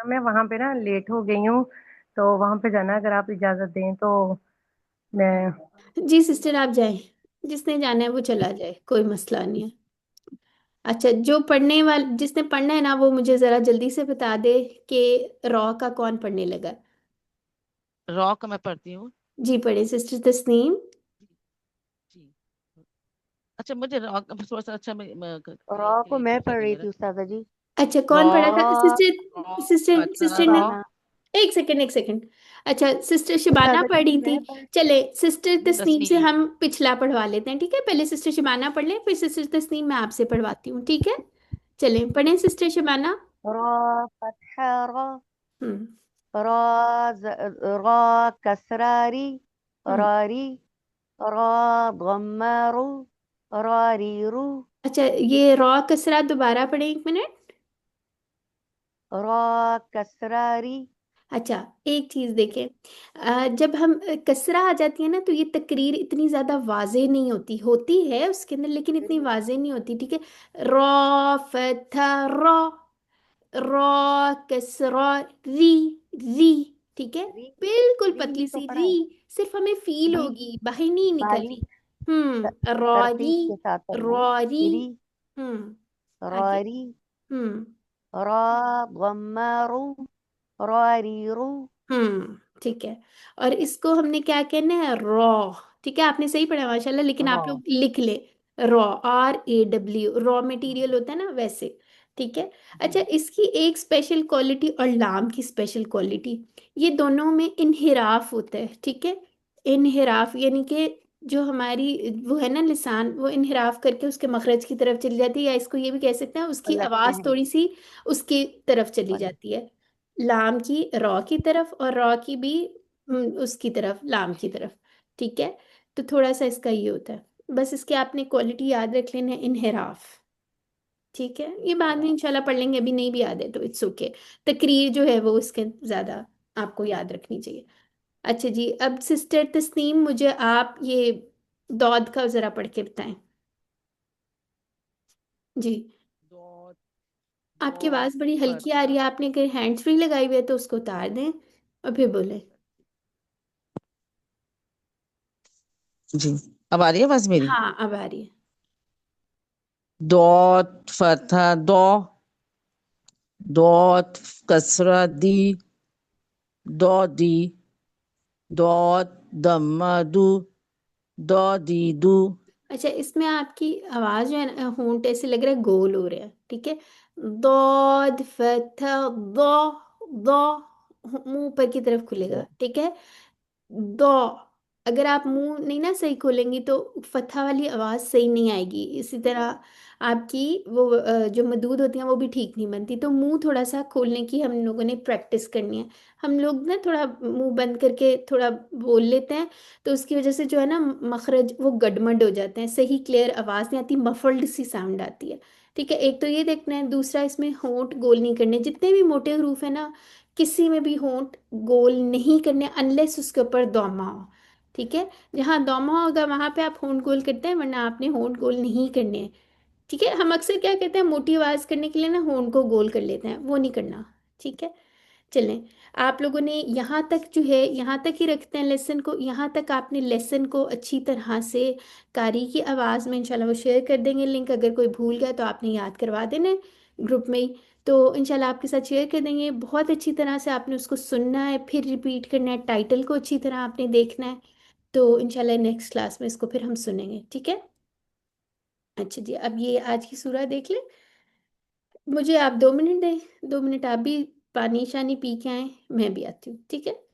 मैं वहां पे ना लेट हो गई हूँ, तो वहां पे जाना, अगर आप इजाजत दें तो मैं। जी सिस्टर आप जाएं, जिसने जाना है वो चला जाए, कोई मसला नहीं है। अच्छा, जो पढ़ने वाले, जिसने पढ़ना है ना वो मुझे जरा जल्दी से बता दे कि रॉ का कौन पढ़ने लगा। रॉ का मैं पढ़ती हूँ। जी पढ़े सिस्टर तस्नीम। जी। अच्छा मुझे रॉ का थोड़ा सा, अच्छा रॉ को मैं क्रिएटिव पढ़ लगे रही मेरा। थी उस्तादा जी। अच्छा, रॉ, कौन पढ़ा था सिस्टर? रॉ, सिस्टर सिस्टर ने, रॉ, एक सेकंड एक सेकंड। अच्छा, सिस्टर शबाना उस्तादा पढ़ जी रही थी। मैं पढ़ चले सिस्टर तस्नीम से तस्नीम। हम पिछला पढ़वा लेते हैं, ठीक है? पहले सिस्टर शबाना पढ़ लें, फिर सिस्टर तस्नीम मैं आपसे पढ़वाती हूँ, ठीक है? चलें पढ़ें सिस्टर शबाना। रॉ फतहा रॉ, हम्म रॉ रॉ कसरारी, हम्म रारी, रॉ गम्मारू, रारीरू, अच्छा, ये रॉ कसरा दोबारा पढ़ें, 1 मिनट। रॉ कसरारी। अच्छा, एक चीज देखें, जब हम कसरा आ जाती है ना तो ये तकरीर इतनी ज्यादा वाजे नहीं होती, होती है उसके अंदर लेकिन इतनी वाजे नहीं होती, ठीक है? रॉ फथा रॉ, रॉ कसरा री, री, ठीक है? री, बिल्कुल री ही पतली तो सी पढ़ा री, है। सिर्फ हमें फील री होगी, बाहर नहीं निकल रही। बारीक रॉरी, तरतीब के साथ पढ़ना। रॉरी। री, आगे। रारी, हम्म रॉ गम्मारू, रारीरू। ठीक है। और इसको हमने क्या कहना है? रॉ। ठीक है, आपने सही पढ़ा माशाल्लाह, लेकिन रॉ आप लोग लिख ले, रॉ, RAW, रॉ मटेरियल होता है ना वैसे। ठीक है। जी अच्छा, इसकी एक स्पेशल क्वालिटी और लाम की स्पेशल क्वालिटी, ये दोनों में इनहिराफ होता है, ठीक है? इनहिराफ यानी कि जो हमारी वो है ना लिसान, वो इनहिराफ करके उसके मखरज की तरफ चली जाती है, या इसको ये भी कह सकते हैं उसकी पलटते आवाज हैं। थोड़ी सी उसकी तरफ चली पलट जाती है, लाम की रॉ की तरफ, और रॉ की भी उसकी तरफ, लाम की तरफ। ठीक है, तो थोड़ा सा इसका ये होता है। बस इसके आपने क्वालिटी याद रख लेना, इनहिराफ। ठीक है, ये बाद में इंशाल्लाह पढ़ लेंगे, अभी नहीं भी याद है तो इट्स ओके। तकरीर जो है वो इसके ज्यादा आपको याद रखनी चाहिए। अच्छा जी, अब सिस्टर तस्नीम, मुझे आप ये दौद का जरा पढ़ के बताएं जी। दो आपकी दो आवाज बड़ी हल्की आ रही फता। है, आपने अगर हैंड्स फ्री लगाई हुई है तो उसको उतार दें और फिर बोले। जी, अब आ रही है आवाज मेरी? हाँ, अब आ रही है। डॉट फतहा दो, डॉट कसरा दी, दो दी, डॉट दम्मा दू, दो दी दू। अच्छा, इसमें आपकी आवाज जो है ना, होंठ ऐसे लग रहा है गोल हो रहा है। ठीक है, दौद फतह दो, दो मुंह ऊपर की तरफ खुलेगा। ठीक है, दो, अगर आप मुंह नहीं ना सही खोलेंगी तो फतहा वाली आवाज सही नहीं आएगी। इसी तरह आपकी वो जो मदूद होती हैं वो भी ठीक नहीं बनती। तो मुंह थोड़ा सा खोलने की हम लोगों ने प्रैक्टिस करनी है। हम लोग ना थोड़ा मुंह बंद करके थोड़ा बोल लेते हैं, तो उसकी वजह से जो है ना मखरज वो गडमड हो जाते हैं, सही क्लियर आवाज नहीं आती, मफल्ड सी साउंड आती है। ठीक है, एक तो ये देखना है, दूसरा इसमें होंठ गोल नहीं करने, जितने भी मोटे हरूफ है ना किसी में भी होंठ गोल नहीं करने अनलेस उसके ऊपर दौमा हो। ठीक है, जहाँ दौमा होगा वहां पे आप होंठ गोल करते हैं, वरना आपने होंठ गोल नहीं करने हैं। ठीक है, हम अक्सर क्या करते हैं, मोटी आवाज करने के लिए ना होंठ को गोल कर लेते हैं, वो नहीं करना। ठीक है, चलें। आप लोगों ने यहाँ तक जो है, यहाँ तक ही रखते हैं लेसन को, यहाँ तक आपने लेसन को अच्छी तरह से कारी की आवाज़ में इंशाल्लाह वो शेयर कर देंगे लिंक, अगर कोई भूल गया तो आपने याद करवा देना है ग्रुप में ही। तो इंशाल्लाह आपके साथ शेयर कर देंगे, बहुत अच्छी तरह से आपने उसको सुनना है, फिर रिपीट करना है, टाइटल को अच्छी तरह आपने देखना है। तो इंशाल्लाह नेक्स्ट क्लास में इसको फिर हम सुनेंगे। ठीक है, अच्छा जी, अब ये आज की सूरह देख लें। मुझे आप 2 मिनट दें, 2 मिनट आप भी पानी शानी पी के आए, मैं भी आती हूँ। ठीक है।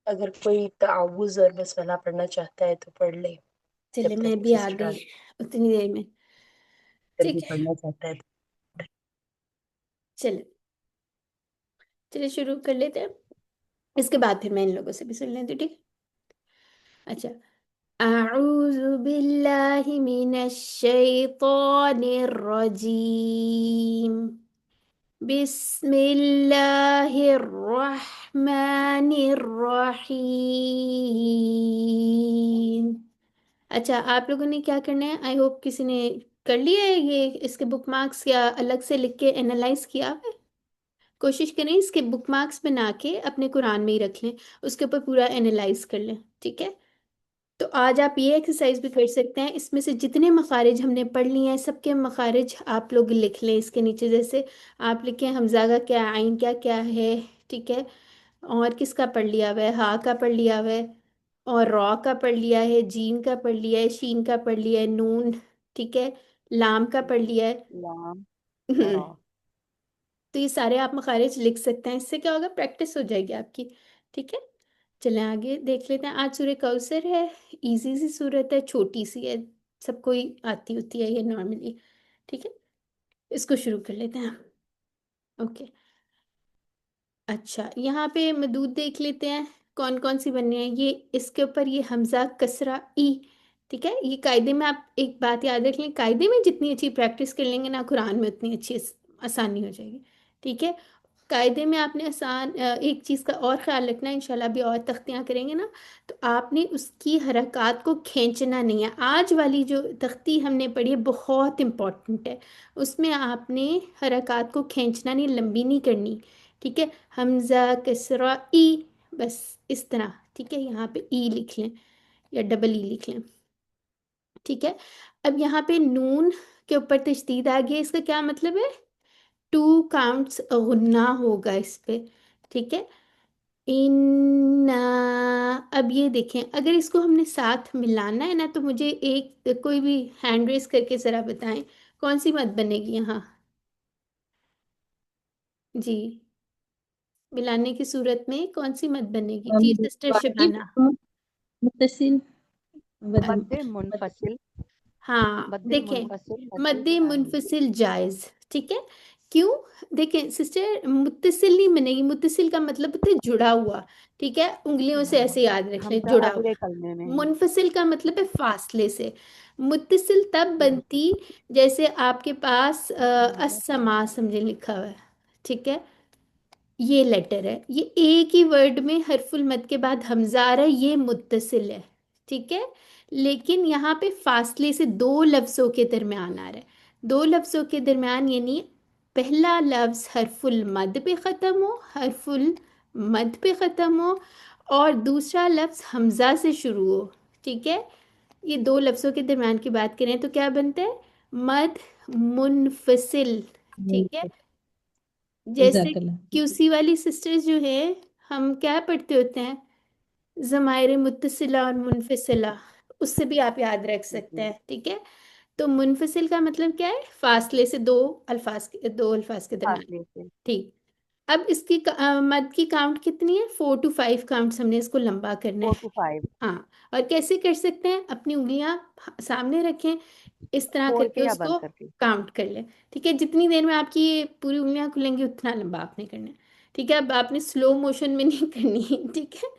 अगर कोई ताउज़ और बसमला पढ़ना चाहता है तो पढ़ ले, चले, जब मैं तक भी आ सिस्टर गई उतनी देर में। भी ठीक है, पढ़ना चाहता है। चले चले शुरू कर लेते हैं, इसके बाद फिर मैं इन लोगों से भी सुन लेती हूँ। ठीक है, अच्छा। अऊज़ु बिल्लाहि मिनश शैतानिर रजीम, बिस्मिल्लाहिर रहमानिर रहीम। अच्छा, आप लोगों ने क्या करना है, आई होप किसी ने कर लिया है ये, इसके बुकमार्क्स या अलग से लिख के एनालाइज किया है। कोशिश करें इसके बुकमार्क्स बना के अपने कुरान में ही रख लें, उसके ऊपर पूरा एनालाइज कर लें। ठीक है, तो आज आप ये एक्सरसाइज भी कर सकते हैं। इसमें से जितने मखारिज हमने पढ़ लिए हैं सबके मखारिज आप लोग लिख लें इसके नीचे। जैसे आप लिखें हमजा का क्या, आइन क्या क्या है, ठीक है। और किसका पढ़ लिया हुआ है, हा का पढ़ लिया हुआ है, और रॉ का पढ़ लिया है, जीन का पढ़ लिया है, शीन का पढ़ लिया है, नून, ठीक है, लाम का पढ़ लिया है। लाम हम्म, रा। तो ये सारे आप मखारिज लिख सकते हैं। इससे क्या होगा, प्रैक्टिस हो जाएगी आपकी, ठीक है। चलें आगे देख लेते हैं। आज सूरह कौसर है, इजी सी सूरत है, छोटी सी है, सबको ही आती होती है ये नॉर्मली, ठीक है। इसको शुरू कर लेते हैं। ओके, अच्छा यहाँ पे मदूद देख लेते हैं कौन कौन सी बननी है। ये इसके ऊपर ये हमजा कसरा ई, ठीक है। ये कायदे में आप एक बात याद रख लें, कायदे में जितनी अच्छी प्रैक्टिस कर लेंगे ना कुरान में उतनी अच्छी आसानी हो जाएगी, ठीक है। कायदे में आपने एक चीज़ का और ख्याल रखना है, इंशाल्लाह भी और तख्तियाँ करेंगे ना, तो आपने उसकी हरकत को खींचना नहीं है। आज वाली जो तख्ती हमने पढ़ी है बहुत इम्पोर्टेंट है, उसमें आपने हरकत को खींचना नहीं, लंबी नहीं करनी, ठीक है। हमजा कसरा ई, बस इस तरह, ठीक है। यहाँ पे ई लिख लें या डबल ई लिख लें, ठीक है। अब यहाँ पे नून के ऊपर तशदीद आ गया, इसका क्या मतलब है, 2 काउंट्स गुन्ना होगा इस पे, ठीक है। इन्ना, अब ये देखें, अगर इसको हमने साथ मिलाना है ना तो मुझे एक कोई भी हैंड रेस करके जरा बताएं कौन सी मत बनेगी यहाँ जी, मिलाने की सूरत में कौन सी मत बनेगी जी, सिस्टर वाजिब शबाना। मुत्तसिल मद्दे मुनफसिल, हाँ मद्दे देखें, मुनफसिल मद्दे मद्दे मुनफसिल जायज, ठीक है। क्यों, देखें सिस्टर, मुत्तसिल नहीं बनेगी, मुत्तसिल का मतलब होता है जुड़ा हुआ, ठीक है। उंगलियों से ऐसे याद रख लें, हमजा जुड़ा हुआ। अगले कलमे में है। मुनफसिल का मतलब है फासले से। मुत्तसिल तब बनती जैसे आपके पास अस्समा समझे लिखा हुआ है, ठीक है। ये लेटर है, ये एक ही वर्ड में हरफुल मद के बाद हमजा आ रहा है, ये मुत्तसिल है, ठीक है। लेकिन यहाँ पे फासले से दो लफ्ज़ों के दरमियान आ रहा है, दो लफ्ज़ों के दरमियान, यानी पहला लफ्ज़ हरफुल मद पे ख़त्म हो, हरफुल मद पे ख़त्म हो, और दूसरा लफ्ज़ हमजा से शुरू हो, ठीक है। ये दो लफ्ज़ों के दरमियान की बात करें तो क्या बनता है, मद मुनफसिल, ठीक है। जैसे जजाकल्लाह। क्यूसी वाली सिस्टर्स जो है, हम क्या पढ़ते होते हैं, ज़माइर मुत्तसिला और मुनफसिला, उससे भी आप याद रख सकते हैं, ठीक है। तो मुनफसिल का मतलब क्या है, फासले से दो अल्फाज के दरमियान, फासले से ठीक। अब इसकी मद की काउंट कितनी है, 4 to 5 काउंट्स हमने इसको लंबा करना 4 है। to 5 हाँ, और कैसे कर सकते हैं, अपनी उंगलियां सामने रखें, इस तरह खोल करके के या बंद उसको करके। काउंट कर लें, ठीक है। जितनी देर में आपकी ये पूरी उंगलियां खुलेंगी उतना लंबा आपने करना है, ठीक है। अब आपने स्लो मोशन में नहीं करनी, ठीक है।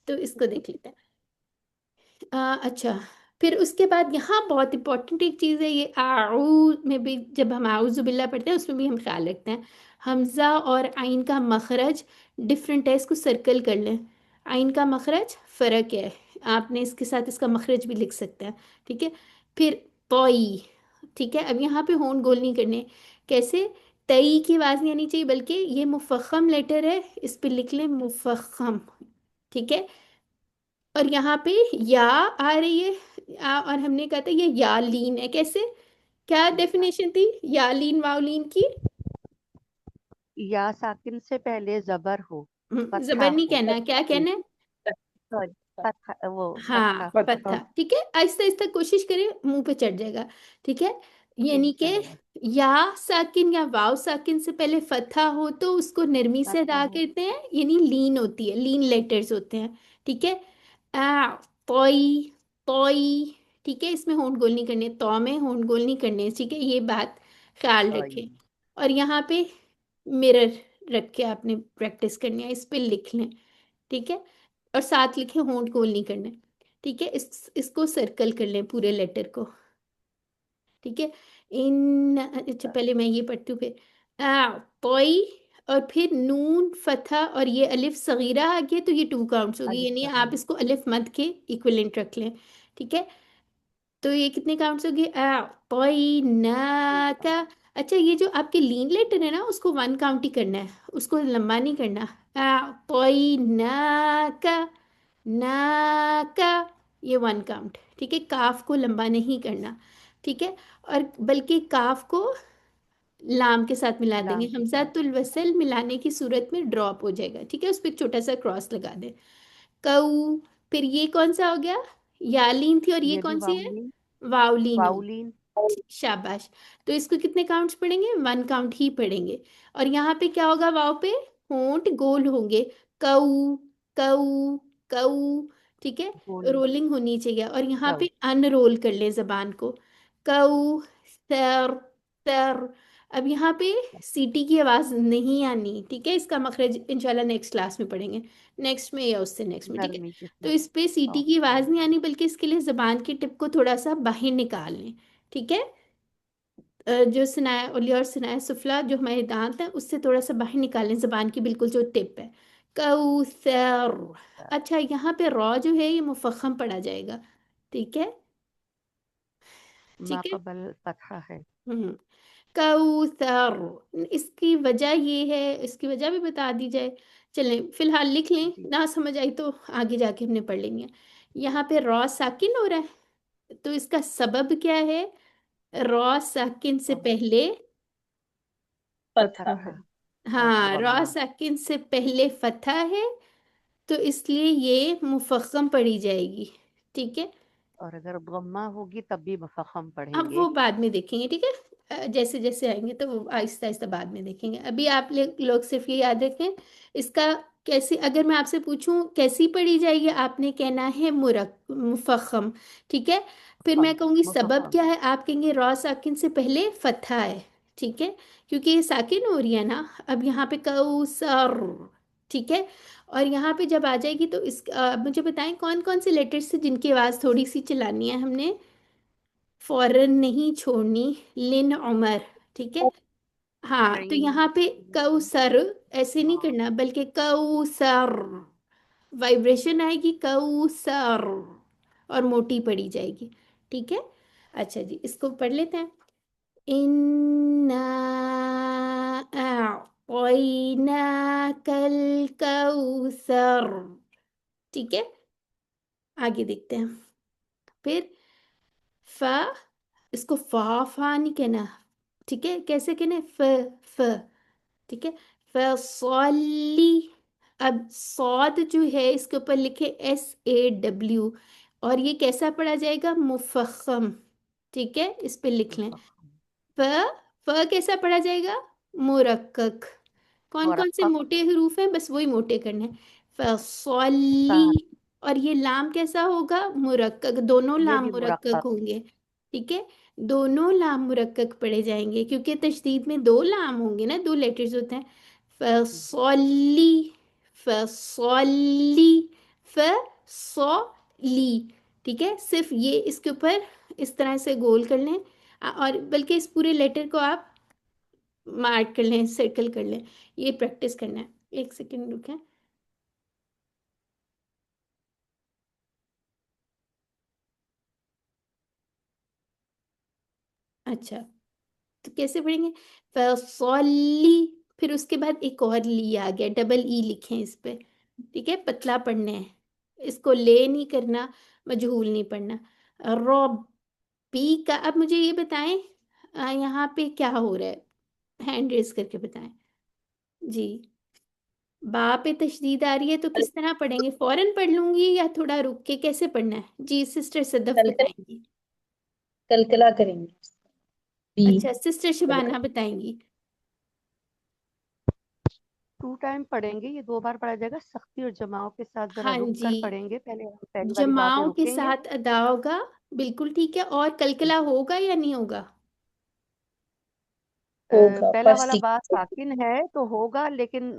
तो इसको देख लेते हैं। अच्छा, फिर उसके बाद यहाँ बहुत इंपॉर्टेंट एक चीज़ है, ये आऊ में भी जब हम आऊज़ु बिल्ला पढ़ते हैं उसमें भी हम ख्याल रखते हैं, हमज़ा और आइन का मखरज डिफरेंट है, इसको सर्कल कर लें। आइन का मखरज फ़र्क है, आपने इसके साथ इसका मखरज भी लिख सकते हैं, ठीक है। फिर तोई, ठीक है। अब यहाँ पे होंठ गोल नहीं करने, कैसे, तई की आवाज़ नहीं आनी चाहिए, बल्कि ये मुफख्खम लेटर है, इस पे लिख लें मुफख्खम, ठीक है। और यहाँ पे या आ रही है, और हमने कहा था ये या लीन है, कैसे, क्या डेफिनेशन थी या लीन वावलीन की, या साकिन से पहले जबर हो, फतहा जबर नहीं हो, कहना, क्या कहना है, सॉरी फतहा, वो हाँ फतहा हो। फतहा, ठीक है। आहिस्ता आहिस्ता कोशिश करें, मुंह पे चढ़ जाएगा, ठीक है। यानी कि इंशाल्लाह या साकिन या वाव साकिन से पहले फतहा हो तो उसको नरमी से फतहा अदा हो। करते हैं, यानी लीन होती है, लीन लेटर्स होते हैं, ठीक है। आ तोई, तोई, ठीक है। इसमें होंठ गोल नहीं करने, तौ में होंठ गोल नहीं करने, ठीक है, ये बात ख्याल सॉरी रखें। और यहाँ पे मिरर रख के आपने प्रैक्टिस करनी है, इस पे लिख लें, ठीक है। और साथ लिखे होंठ गोल नहीं करने, ठीक है। इसको सर्कल कर लें पूरे लेटर को, ठीक है। इन, अच्छा पहले मैं ये पढ़ती हूँ, फिर आ तोई, और फिर नून फतहा और ये अलिफ सगीरा आ गया, तो ये 2 काउंट्स होगी, अलिफ यानी आप सगीरा। इसको अलिफ मद के इक्विवेलेंट रख लें, ठीक है। तो ये कितने काउंट्स होगी, आ तोई ना का। अच्छा, ये जो आपके लीन लेटर है ना उसको 1 काउंट ही करना है, उसको लंबा नहीं करना। आ तोई ना का, ना का, ये 1 काउंट, ठीक है। काफ को लंबा नहीं करना, ठीक है। और बल्कि काफ को लाम के साथ मिला देंगे, लाम के साथ हमजातुल वसल मिलाने की सूरत में ड्रॉप हो जाएगा, ठीक है। उस पर एक छोटा सा क्रॉस लगा दें। कऊ, फिर ये कौन सा हो गया, यालीन थी, और ये ये भी कौन सी है, वाउलिन। वाउलीन हो। वाउलिन। शाबाश। तो इसको कितने काउंट्स पढ़ेंगे, 1 काउंट ही पढ़ेंगे। और यहाँ पे क्या होगा, वाव पे होंठ गोल होंगे, कऊ कऊ कऊ, ठीक है। गोल रोलिंग होनी चाहिए। और यहाँ कव। पे अनरोल कर ले जबान को, कऊ सर सर। अब यहाँ पे सीटी की आवाज नहीं आनी, ठीक है। इसका मखरज इंशाल्लाह नेक्स्ट क्लास में पढ़ेंगे, नेक्स्ट में या उससे नेक्स्ट में, ठीक है। नरमी के तो साथ। इस पे सीटी की ओके। आवाज नहीं आनी, बल्कि इसके लिए जबान की टिप को थोड़ा सा बाहर निकाल लें, ठीक है। जो सिनाया उलिया और सिनाया सुफला, जो हमारे दांत हैं, उससे थोड़ा सा बाहर निकालें जबान की बिल्कुल जो टिप है, कौसर। अच्छा, यहाँ पे रॉ जो है ये मुफख्खम पढ़ा जाएगा, ठीक है, ठीक है। माकबल फतहा है। हम्म, कौसर। इसकी वजह ये है, इसकी वजह भी बता दी जाए। चलें फिलहाल लिख लें, जी। ना समझ आई तो आगे जाके हमने पढ़ लेंगे। यहाँ पे रॉ साकिन हो रहा है, तो इसका सबब क्या है, रॉ साकिन से और पहले, फतहा है। फतहा और हाँ, रॉ गम्मा। साकिन से पहले फतह है, तो इसलिए ये मुफख्खम पढ़ी जाएगी, ठीक है। और अगर गम्मा होगी तब भी मुफख्खम अब पढ़ेंगे। वो बाद में देखेंगे, ठीक है। जैसे जैसे आएंगे तो वो आहिस्ता आहिस्ता बाद में देखेंगे। अभी आप लोग सिर्फ ये याद रखें, इसका कैसे, अगर मैं आपसे पूछूं कैसी पढ़ी जाएगी, आपने कहना है मुफख्खम, ठीक है। फिर मैं कहूंगी सबब मुफख्खम। क्या है, आप कहेंगे रॉ साकिन से पहले फतहा है, ठीक है, क्योंकि ये साकिन हो रही है ना। अब यहाँ पे कौसर, ठीक है। और यहाँ पे जब आ जाएगी तो इस मुझे बताएं कौन कौन से लेटर्स थे जिनकी आवाज़ थोड़ी सी चलानी है हमने, फौरन नहीं छोड़नी, लिन उमर, ठीक है। हाँ, तो आइन। यहाँ पे कौसर ऐसे नहीं करना, बल्कि कौसर, वाइब्रेशन आएगी, कौसर, और मोटी पड़ी जाएगी, ठीक है। अच्छा जी, इसको पढ़ लेते हैं। इन्ना कल कौसर, ठीक है। आगे देखते हैं। फिर फ, इसको फा फा नहीं कहना, ठीक है। कैसे कहना है, फ, ठीक है। फसली। अब सौद जो है इसके ऊपर लिखे SAW, और ये कैसा पढ़ा जाएगा, मुफख्खम, ठीक है। इस पे लिख लें, मुफख्खम। फ, फ कैसा पढ़ा जाएगा, मुरक्कक। कौन कौन से मुरक्कक। मोटे हरूफ हैं, बस वही मोटे करने हैं, सा। फसली। और ये लाम कैसा होगा, मुरक्कक, दोनों ये लाम भी मुरक्कक मुरक्कक। होंगे, ठीक है। दोनों लाम मुरक्कक पढ़े जाएंगे, क्योंकि तशदीद में दो लाम होंगे ना, दो लेटर्स होते हैं। फसली, फसली, फसली, ठीक है। सिर्फ ये इसके ऊपर इस तरह से गोल कर लें, और बल्कि इस पूरे लेटर को आप मार्क कर लें, सर्कल कर लें। ये प्रैक्टिस करना है, एक सेकेंड रुकें। अच्छा, तो कैसे पढ़ेंगे, फसली, फिर उसके बाद एक और ली आ गया, डबल ई लिखें इस पे, ठीक है। पतला पढ़ना है, इसको ले नहीं करना, मजहूल नहीं पढ़ना। रॉबी का, अब मुझे ये बताएं, यहाँ पे क्या हो रहा है, हैंड रेस करके बताएं जी। बा पे तशदीद आ रही है तो किस तरह पढ़ेंगे, फौरन पढ़ लूंगी या थोड़ा रुक के, कैसे पढ़ना है जी, सिस्टर सदफ कलकला बताएंगी। कलकला करेंगे। बी। अच्छा, सिस्टर शबाना बताएंगी। 2 टाइम पढ़ेंगे, ये 2 बार पढ़ा जाएगा, सख्ती और जमाओं के साथ जरा हाँ रुक जी, कर पढ़ेंगे। पहले हम पहली वाली बार पे जमाओं के रुकेंगे। साथ अदा होगा, बिल्कुल ठीक है। और कलकला होगा या नहीं होगा, होगा पहला फर्स्ट वाला बात टीचर। साकिन है तो होगा, लेकिन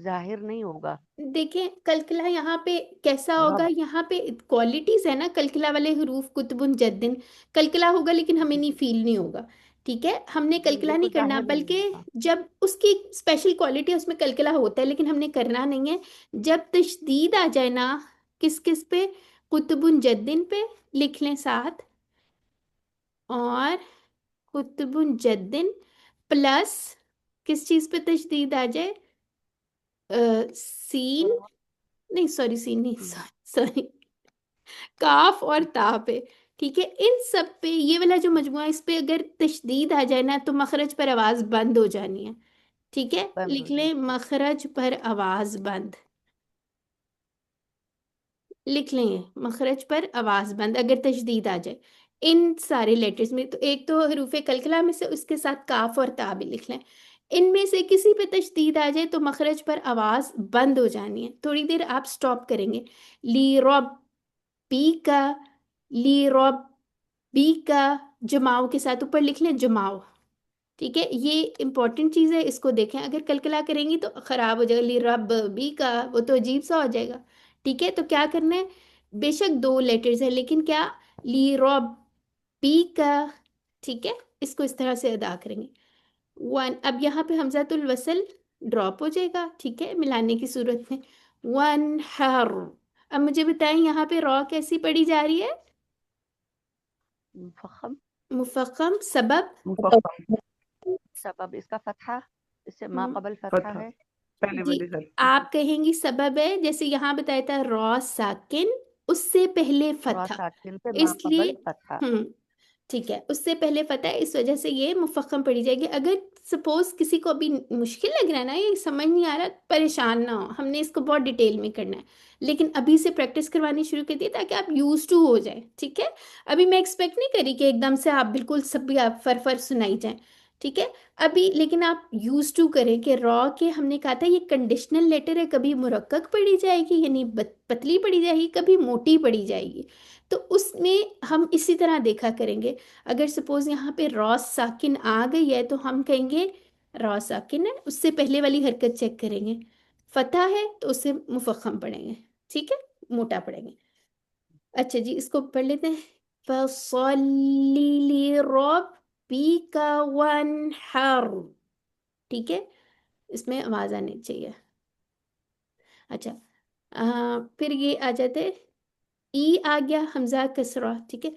जाहिर नहीं होगा। देखें कलकला यहाँ पे कैसा होगा, रब। यहाँ पे क्वालिटीज है ना, कलकला वाले हरूफ कुतुबुन जद्दिन, कलकला होगा लेकिन हमें नहीं फील नहीं होगा, ठीक है। हमने जी, कलकला बिल्कुल नहीं करना, जाहिर नहीं बल्कि होगा। जब उसकी स्पेशल क्वालिटी है उसमें कलकला होता है, लेकिन हमने करना नहीं है। जब तशदीद आ जाए ना, किस किस पे, कुतुबुन जद्दिन पे लिख लें साथ, और कुतुबुन जद्दिन प्लस किस चीज पे तशदीद आ जाए, सीन, नहीं सॉरी, सीन नहीं, हम्म। सॉरी, काफ और ता पे। ठीक है, इन सब पे ये वाला जो मजमुआ है, इस पे अगर तशदीद आ जाए ना तो मखरज पर आवाज बंद हो जानी है। ठीक है, बंद लिख हो जाए। लें मखरज पर आवाज बंद। लिख लेंगे मखरज पर आवाज बंद अगर तशदीद आ जाए इन सारे लेटर्स में। तो एक तो हरूफ कलकला में से, उसके साथ काफ और ता भी लिख लें। इनमें से किसी पे तशदीद आ जाए तो मखरज पर आवाज बंद हो जानी है। थोड़ी देर आप स्टॉप करेंगे। ली रब पी का, ली रब बी का, जमाओ के साथ ऊपर लिख लें जमाओ। ठीक है, ये इंपॉर्टेंट चीज है, इसको देखें। अगर कलकला करेंगी तो खराब हो जाएगा, ली रब बी का, वो तो अजीब सा हो जाएगा। ठीक है, तो क्या करना है, बेशक दो लेटर्स है लेकिन क्या, ली रब बी का। ठीक है, इसको इस तरह से अदा करेंगे। वन, अब यहाँ पे हमजातुल वसल ड्रॉप हो जाएगा। ठीक है, मिलाने की सूरत में वन हर। अब मुझे बताएं यहाँ पे रॉ कैसी पढ़ी जा रही है? मुफखम। मुफक्कम। सबब? मुफक्कम। सबब इसका फतहा, इससे मा हम्म, कबल फतहा फतहा है। पहले जी, वाली गलती। आप कहेंगी सबब है, जैसे यहाँ बताया था रॉ साकिन, उससे पहले रॉ फतहा, साकिन से मा इसलिए कबल फतहा। ठीक है, उससे पहले फतह है, इस वजह से ये मुफक्कम पढ़ी जाएगी। अगर सपोज किसी को अभी मुश्किल लग रहा है ना, ये समझ नहीं आ रहा, परेशान ना हो, हमने इसको बहुत डिटेल में करना है, लेकिन अभी से प्रैक्टिस करवानी शुरू कर दी ताकि आप यूज टू हो जाए। ठीक है, अभी मैं एक्सपेक्ट नहीं करी कि एकदम से आप बिल्कुल सब भी आप फर फर सुनाई जाए। ठीक है, अभी लेकिन आप यूज टू करें कि रॉ के हमने कहा था ये कंडीशनल लेटर है, कभी मुरक्कक पढ़ी जाएगी यानी पतली पढ़ी जाएगी, कभी मोटी पढ़ी जाएगी। तो उसमें हम इसी तरह देखा करेंगे। अगर सपोज यहाँ पे रॉ साकिन आ गई है तो हम कहेंगे रॉ साकिन है, उससे पहले वाली हरकत चेक करेंगे। फतह है तो उससे मुफख्खम पढ़ेंगे। ठीक है, मोटा पढ़ेंगे। अच्छा जी, इसको पढ़ लेते हैं। फसल्ली लिरब्बिका वनहर। ठीक है, इसमें आवाज आनी चाहिए। अच्छा, फिर ये आ जाते, ई आ गया हमजा कसरा। ठीक है,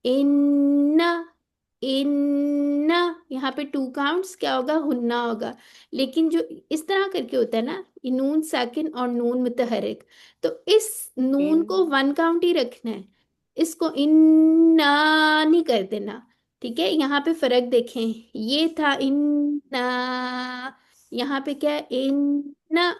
इन्ना, इन्ना, यहाँ पे टू काउंट्स क्या होगा, हुन्ना होगा। लेकिन जो इस तरह करके होता है ना, ये नून साकिन और नून मुतहरिक, तो इस नून को इन वन काउंट ही रखना है, इसको इन्ना नहीं कर देना। ठीक है, यहाँ पे फर्क देखें, ये था इन्ना, यहाँ पे क्या है इन्ना,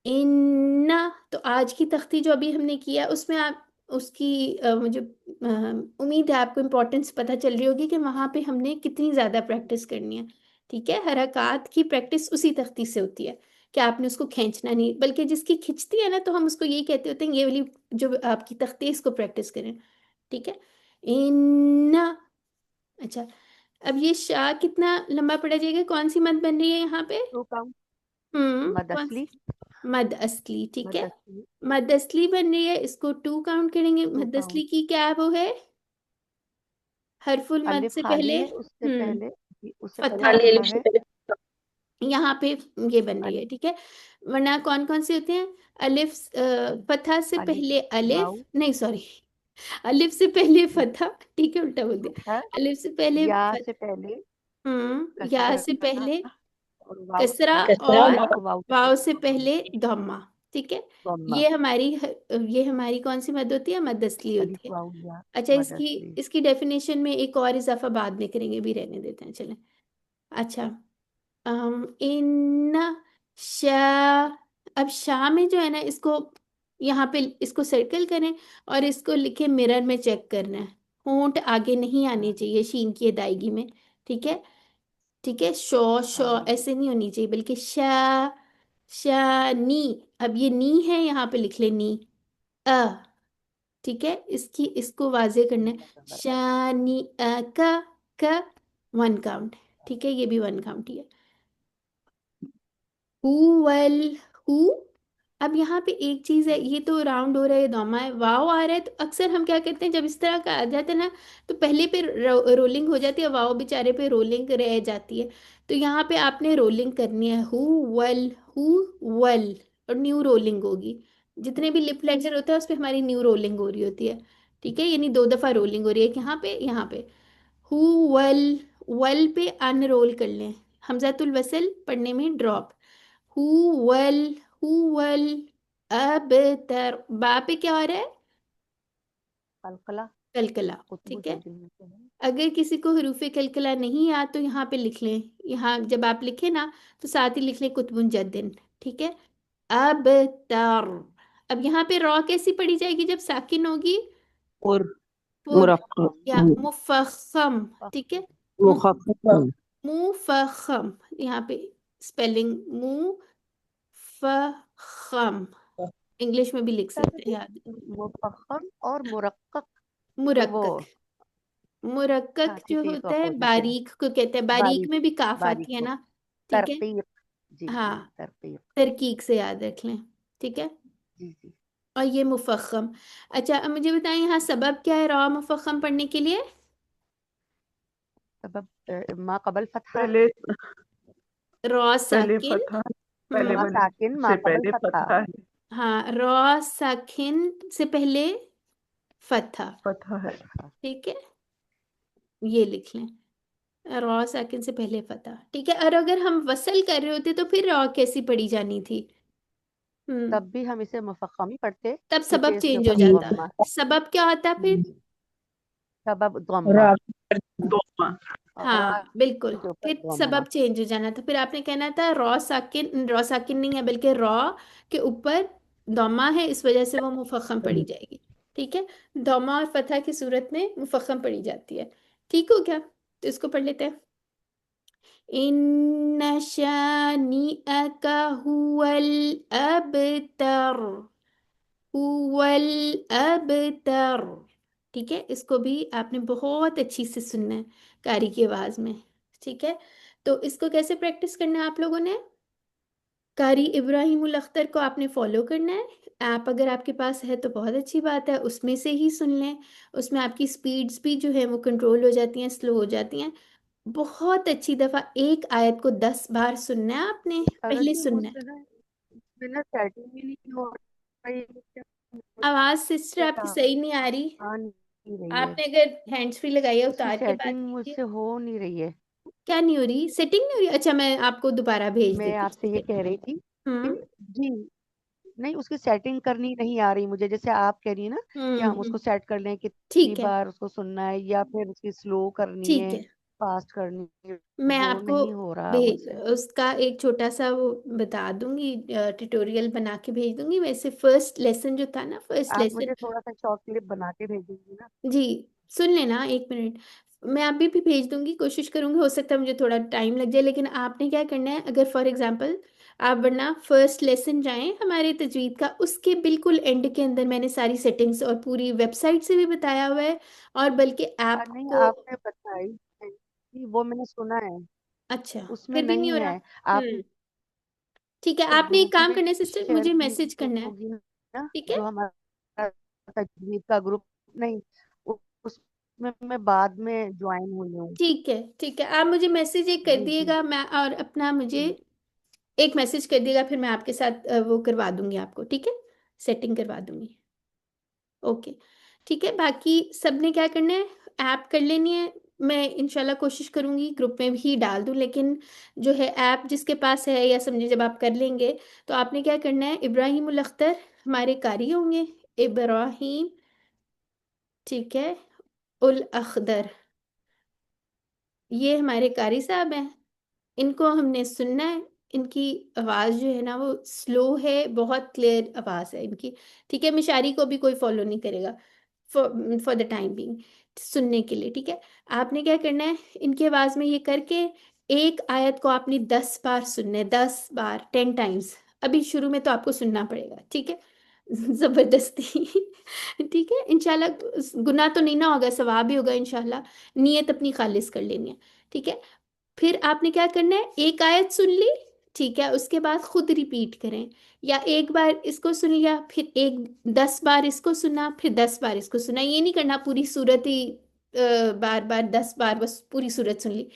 इन्ना। तो आज की तख्ती जो अभी हमने किया उसमें आप उसकी मुझे उम्मीद है आपको इम्पोर्टेंस पता चल रही होगी कि वहां पे हमने कितनी ज्यादा प्रैक्टिस करनी है। ठीक है, हरकत की प्रैक्टिस उसी तख्ती से होती है कि आपने उसको खींचना नहीं, बल्कि जिसकी खिंचती है ना तो हम उसको यही कहते होते हैं, ये वाली जो आपकी तख्ती है इसको प्रैक्टिस करें। ठीक है, इन्ना। अच्छा, अब ये शाह कितना लंबा पड़ा जाएगा, कौन सी मत बन रही है यहाँ पे? To count. मद कौन असली। मद असली। ठीक मद है, असली मद असली बन रही है, इसको टू काउंट करेंगे। टू मद असली काउंट। की क्या वो है, हरफुल मद अलिफ से खाली पहले है, उससे पहले उससे पहले फतहा फतहा है। यहाँ पे ये बन रही है। अलिफ ठीक है, वरना कौन कौन से होते हैं, अलिफ फतहा से अलिफ पहले अलिफ वाउ नहीं, सॉरी, अलिफ से पहले फतहा, ठीक है उल्टा बोल दिया, फतहा, अलिफ से पहले या से पहले या कसरा से पहले और वाव कसरा, और और वाव से वाव पहले से पहले धम्मा। ठीक है, दम्मा। ये हमारी कौन सी मद होती है, मद असली अलिफ होती है। वाव या अच्छा, मद इसकी असली। इसकी डेफिनेशन में एक और इजाफा बाद में करेंगे, भी रहने देते हैं चलें। अच्छा, इन शाह, अब शाह में जो है ना, इसको यहाँ पे इसको सर्कल करें और इसको लिखे मिरर में चेक करना है, होंठ आगे नहीं आनी चाहिए शीन की अदायगी में। ठीक है, ठीक है, शो शो ऐसे नहीं होनी चाहिए, बल्कि शा, शा नी। अब ये नी है, यहाँ पे लिख ले नी, अ। ठीक है, इसको वाजे करना है, शा नी अ का वन काउंट। ठीक है, ये भी वन काउंट ही है। Who well, who. अब यहाँ पे एक चीज है, ये तो राउंड हो रहा है, दोमा है, वाव आ रहा है, तो अक्सर हम क्या करते हैं जब इस तरह का आ जाता है ना, तो पहले पे रोलिंग हो जाती है, वाव बेचारे पे रोलिंग रह जाती है। तो यहाँ पे आपने रोलिंग करनी है, हु वेल, हु वेल, और न्यू रोलिंग होगी। जितने भी लिप लेटर होता है उस पे हमारी न्यू रोलिंग हो रही होती है। ठीक है, यानी दो दफा रोलिंग हो रही है, यहाँ पे यहाँ पे। हु वेल, वेल पे अनरोल कर लें, हमजातुल वसल पढ़ने में ड्रॉप। हुवल, हुवल, अबतर, बा पे क्या हो रहा है, कलकला कलकला, कुतुब ठीक है। सजील में से है। अगर किसी को हरूफ कलकला नहीं याद तो यहाँ पे लिख लें, यहाँ जब आप लिखें ना तो साथ ही लिख लें कुतुबुन जद्दिन, ठीक है। अब तर, अब यहाँ पे रॉ कैसी पढ़ी जाएगी जब साकिन होगी? और पुर या मुरक्कब मुफखम, ठीक है। मुखफ़फ़ मुफखम, यहाँ पे स्पेलिंग मुफखम, इंग्लिश में भी लिख क्या सकते कहते हैं हैं? याद। मुफख्खम और मुरक्कक, वो मुरक्कक, मुरक्कक हाँ जो ठीक होता है अपोजिट है। बारीक को कहते हैं, बारीक बारीक, में भी काफ बारीक आती है को ना, ठीक है। तरकीक, जी जी हाँ, तरकीक, तरकीक से याद रख लें, ठीक है। जी जी। और ये मुफख्खम। अच्छा, अब मुझे बताएं यहाँ सबब क्या है रॉ मुफख्खम पढ़ने के लिए? सबब मा कबल फतहा, पहले रॉ पहले साकिन। फतहा, पहले मा वाले साकिन मा से कबल पहले फतहा, फतहा है, हाँ, रॉ साकिन से पहले फतहा, फतहा है। फतहा। ठीक है, ये लिख लें, रॉ साकिन से पहले फतहा, ठीक है। और अगर हम वसल कर रहे होते तो फिर रॉ कैसी पढ़ी जानी थी? तब भी हम इसे मुफख्खम ही पढ़ते तब सबब क्योंकि इसके चेंज हो ऊपर जाता। ज़म्मा, सबब क्या होता फिर? सबब ज़म्मा, दोमा, हाँ बिल्कुल, के ऊपर फिर ज़म्मा। सबब चेंज हो जाना था, फिर आपने कहना था रॉ साकिन, रॉ साकिन नहीं है बल्कि रॉ के ऊपर दौमा है, इस वजह से वो मुफख्खम पढ़ी जाएगी, ठीक है। दौमा और फतह की सूरत में मुफख्खम पढ़ी जाती है, ठीक हो गया? तो इसको पढ़ लेते हैं। इन्न शानिअका हुवल अबतर, हुवल अबतर, ठीक है। इसको भी आपने बहुत अच्छी से सुनना है कारी की आवाज में, ठीक है। तो इसको कैसे प्रैक्टिस करना है आप लोगों ने? कारी इब्राहिम उल अख्तर को आपने फॉलो करना है। ऐप अगर आपके पास है तो बहुत अच्छी बात है, उसमें से ही सुन लें। उसमें आपकी स्पीड्स भी जो है वो कंट्रोल हो जाती हैं, स्लो हो जाती हैं। बहुत अच्छी दफा एक आयत को 10 बार सुनना है आपने, अरे पहले जी सुनना है। मुझसे ना इसमें ना सेटिंग ही नहीं हो रही है, आवाज सिस्टर मुझसे आपकी सही नहीं आ रही। आ नहीं रही है, आपने अगर हैंड्स फ्री लगाई है उसकी उतार के बात सेटिंग कीजिए। मुझसे हो नहीं रही है। क्या नहीं हो रही? सेटिंग नहीं हो रही? अच्छा, मैं आपको दोबारा भेज मैं देती हूँ, आपसे ठीक ये है। कह रही थी कि हम्म जी नहीं, उसकी सेटिंग करनी नहीं आ रही मुझे, जैसे आप कह रही है ना कि हम हम्म, उसको सेट कर लें कितनी ठीक है, बार उसको सुनना है या फिर उसकी स्लो करनी ठीक है, है। फास्ट करनी है, मैं वो आपको नहीं हो रहा भेज मुझसे। उसका एक छोटा सा वो बता दूंगी, ट्यूटोरियल बना के भेज दूंगी। वैसे फर्स्ट लेसन जो था ना, फर्स्ट आप लेसन, मुझे थोड़ा सा शॉर्ट क्लिप बना के भेजेंगी ना? जी सुन लेना, 1 मिनट। मैं अभी भी भेज दूंगी, कोशिश करूंगी, हो सकता है मुझे थोड़ा टाइम लग जाए, लेकिन आपने क्या करना है, अगर फॉर एग्जांपल आप वरना फर्स्ट लेसन जाएं हमारे तजवीद का, उसके बिल्कुल एंड के अंदर मैंने सारी सेटिंग्स और पूरी वेबसाइट से भी बताया हुआ है, और बल्कि ऐप नहीं को। आपने बताई है कि वो मैंने सुना है, अच्छा, उसमें फिर भी नहीं नहीं हो रहा? है। आपने ठीक है, आपने एक ग्रुप काम में करना है सिस्टर, शेयर मुझे की मैसेज करना है, होगी ना, ठीक है। जो हमारा तजवीज का ग्रुप, नहीं उसमें मैं बाद में ज्वाइन हुई हूँ। ठीक है, ठीक है, आप मुझे मैसेज एक कर जी जी दिएगा, मैं और अपना मुझे जी एक मैसेज कर दिएगा, फिर मैं आपके साथ वो करवा दूंगी आपको, ठीक है, सेटिंग करवा दूंगी। ओके, ठीक है। बाकी सबने क्या करना है, ऐप कर लेनी है। मैं इंशाल्लाह कोशिश करूंगी ग्रुप में भी डाल दूं, लेकिन जो है ऐप जिसके पास है, या समझे जब आप कर लेंगे तो आपने क्या करना है, इब्राहिम उल अख्तर हमारे कारी होंगे, इब्राहिम, ठीक है, उल अख्तर, ये हमारे कारी साहब हैं। इनको हमने सुनना है। इनकी आवाज़ जो है ना वो स्लो है, बहुत क्लियर आवाज़ है इनकी, ठीक है। मिशारी को भी कोई फॉलो नहीं करेगा फॉर द टाइम बीइंग, सुनने के लिए, ठीक है। आपने क्या करना है, इनकी आवाज़ में ये करके एक आयत को आपने 10 बार सुनना है, 10 बार, 10 टाइम्स। अभी शुरू में तो आपको सुनना पड़ेगा, ठीक है, जबरदस्ती। ठीक है, इंशाल्लाह गुनाह तो नहीं ना होगा, सवाब भी होगा इंशाल्लाह। नीयत अपनी खालिस कर लेनी है, ठीक है। फिर आपने क्या करना है, एक आयत सुन ली, ठीक है, उसके बाद खुद रिपीट करें, या एक बार इसको सुन लिया, फिर एक 10 बार इसको सुना, फिर 10 बार इसको सुना। ये नहीं करना पूरी सूरत ही बार बार 10 बार बस पूरी सूरत सुन ली।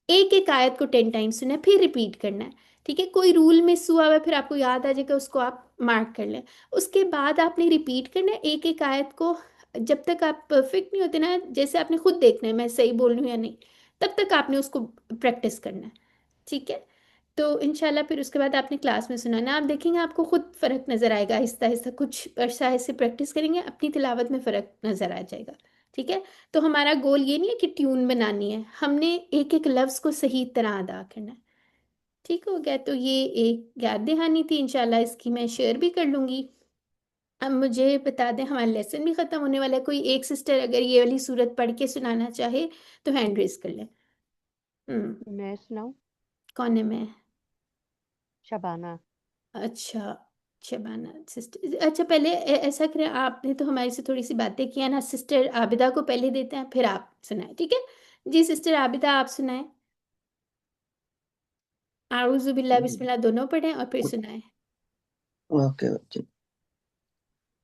एक एक आयत को 10 टाइम्स सुना है, फिर रिपीट करना है, ठीक है। कोई रूल मिस हुआ हुआ है फिर आपको याद आ जाएगा, उसको आप मार्क कर लें। उसके बाद आपने रिपीट करना है एक एक आयत को, जब तक आप परफेक्ट नहीं होते ना, जैसे आपने खुद देखना है मैं सही बोल रही हूँ या नहीं, तब तक आपने उसको प्रैक्टिस करना है, ठीक है। तो इंशाल्लाह फिर उसके बाद आपने क्लास में सुनाना, आप देखेंगे आपको खुद फर्क नजर आएगा, आहिस्ता आहिस्ता कुछ अरसा ऐसे प्रैक्टिस करेंगे अपनी तिलावत में फर्क नजर आ जाएगा। ठीक है। तो हमारा गोल ये नहीं है कि ट्यून बनानी है, हमने एक एक लफ्ज को सही तरह अदा करना है। ठीक हो गया। तो ये एक याद दहानी थी, इंशाल्लाह इसकी मैं शेयर भी कर लूंगी। अब मुझे बता दें हमारा लेसन भी खत्म होने वाला है, कोई एक सिस्टर अगर ये वाली सूरत पढ़ के सुनाना चाहे तो हैंड रेज कर लें। मैं सुनाऊं? कौन है? मैं? शबाना। अच्छा, शबाना सिस्टर। अच्छा पहले ऐसा करें, आपने तो हमारे से थोड़ी सी बातें की है ना, सिस्टर आबिदा को पहले देते हैं फिर आप सुनाए, ठीक है? जी सिस्टर आबिदा आप सुनाए। आऊज़ु बिल्लाह बिस्मिल्लाह दोनों पढ़ें और फिर सुनाए। Okay okay.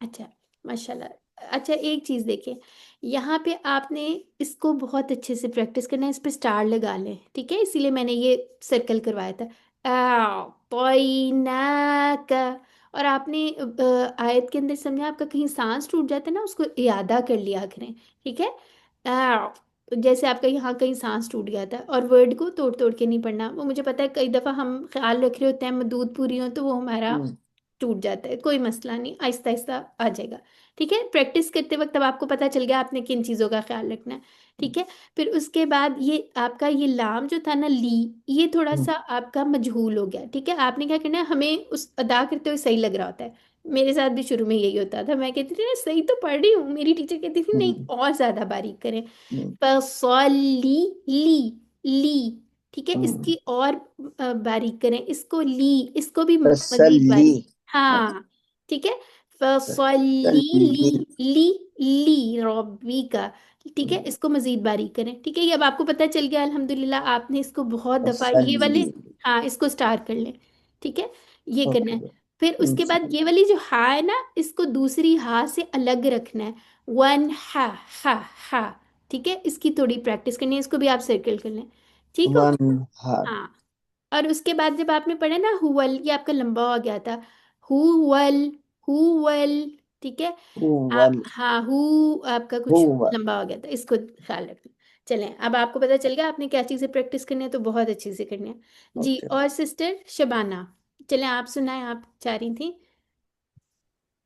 अच्छा, माशाल्लाह। अच्छा एक चीज देखिए, यहाँ पे आपने इसको बहुत अच्छे से प्रैक्टिस करना है, इस पे स्टार लगा लें, ठीक है? इसीलिए मैंने ये सर्कल करवाया था। का, और आपने आयत के अंदर समझा आपका कहीं सांस टूट जाता है ना, उसको इयादा कर लिया करें, ठीक है? आ, जैसे आपका यहाँ कहीं सांस टूट गया था, और वर्ड को तोड़ तोड़ के नहीं पढ़ना, वो मुझे पता है कई दफ़ा हम ख्याल रख रहे होते हैं मदूद पूरी हो तो वो हमारा टूट जाता है, कोई मसला नहीं, आहिस्ता आहिस्ता आ जाएगा। ठीक है, प्रैक्टिस करते वक्त अब आपको पता चल गया आपने किन चीज़ों का ख्याल रखना है। ठीक है। फिर उसके बाद ये आपका ये लाम जो था ना, ली, ये थोड़ा सा आपका मजहूल हो गया। ठीक है, आपने क्या करना है, हमें उस अदा करते हुए सही लग रहा होता है। मेरे साथ भी शुरू में यही होता था, मैं कहती थी ना सही तो पढ़ रही हूँ, मेरी टीचर कहती थी नहीं और ज्यादा बारीक करें। फसली, ली, ली, ठीक है, इसकी और बारीक करें, इसको ली, इसको भी मजीद तसल्ली। बारीक। हाँ, ठीक है। फसली, तसल्ली। ली, ली रब्बी का, ठीक है, इसको मजीद बारीक करें। ठीक है, ये अब आपको पता चल गया अल्हम्दुलिल्लाह, आपने इसको बहुत दफा ये वाले, तसल्ली। हाँ इसको स्टार कर लें। ठीक है, ये करना ओके। है। फिर उसके बाद ये वाली जो हा है ना, इसको दूसरी हा से अलग रखना है। वन हा, हा, हा, ठीक है, इसकी थोड़ी प्रैक्टिस करनी है, इसको भी आप सर्कल कर लें। ठीक हो? वन हर। हाँ। और उसके बाद जब आपने पढ़ा ना हुवल, ये आपका लंबा हो गया था। हुवल, हुवल, ठीक है। आप हुवल। हाँ हु, आपका कुछ हुवल। लंबा हो गया था, इसको ख्याल रखना। चलें, अब आपको पता चल गया आपने क्या चीज़ें प्रैक्टिस करनी है, तो बहुत अच्छी से करनी है जी। ओके। और सिस्टर शबाना, चलें आप सुनाएं, आप चाह रही थी।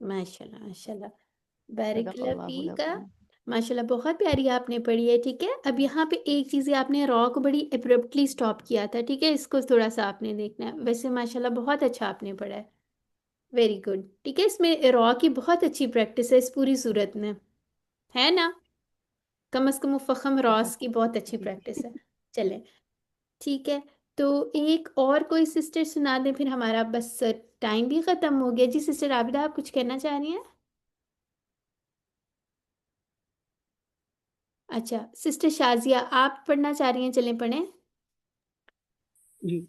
माशाल्लाह माशाल्लाह, बारिक सदक़ल्लाहुल लफीका। अज़ीम। माशाल्लाह बहुत प्यारी आपने पढ़ी है। ठीक है, अब यहाँ पे एक चीज़ आपने रॉ को बड़ी एब्रप्टली स्टॉप किया था, ठीक है, इसको थोड़ा सा आपने देखना है। वैसे माशाल्लाह बहुत अच्छा आपने पढ़ा है, वेरी गुड। ठीक है, इसमें रॉ की बहुत अच्छी प्रैक्टिस है इस पूरी सूरत में, है ना? कम अज कम मुफख्खम रॉस की बहुत अच्छी जी प्रैक्टिस है। चले, ठीक है। तो एक और कोई सिस्टर सुना दें, फिर हमारा बस टाइम भी ख़त्म हो गया जी। सिस्टर आबिदा आप कुछ कहना चाह रही हैं? अच्छा, सिस्टर शाजिया आप पढ़ना चाह रही हैं, चलें पढ़ें। जी।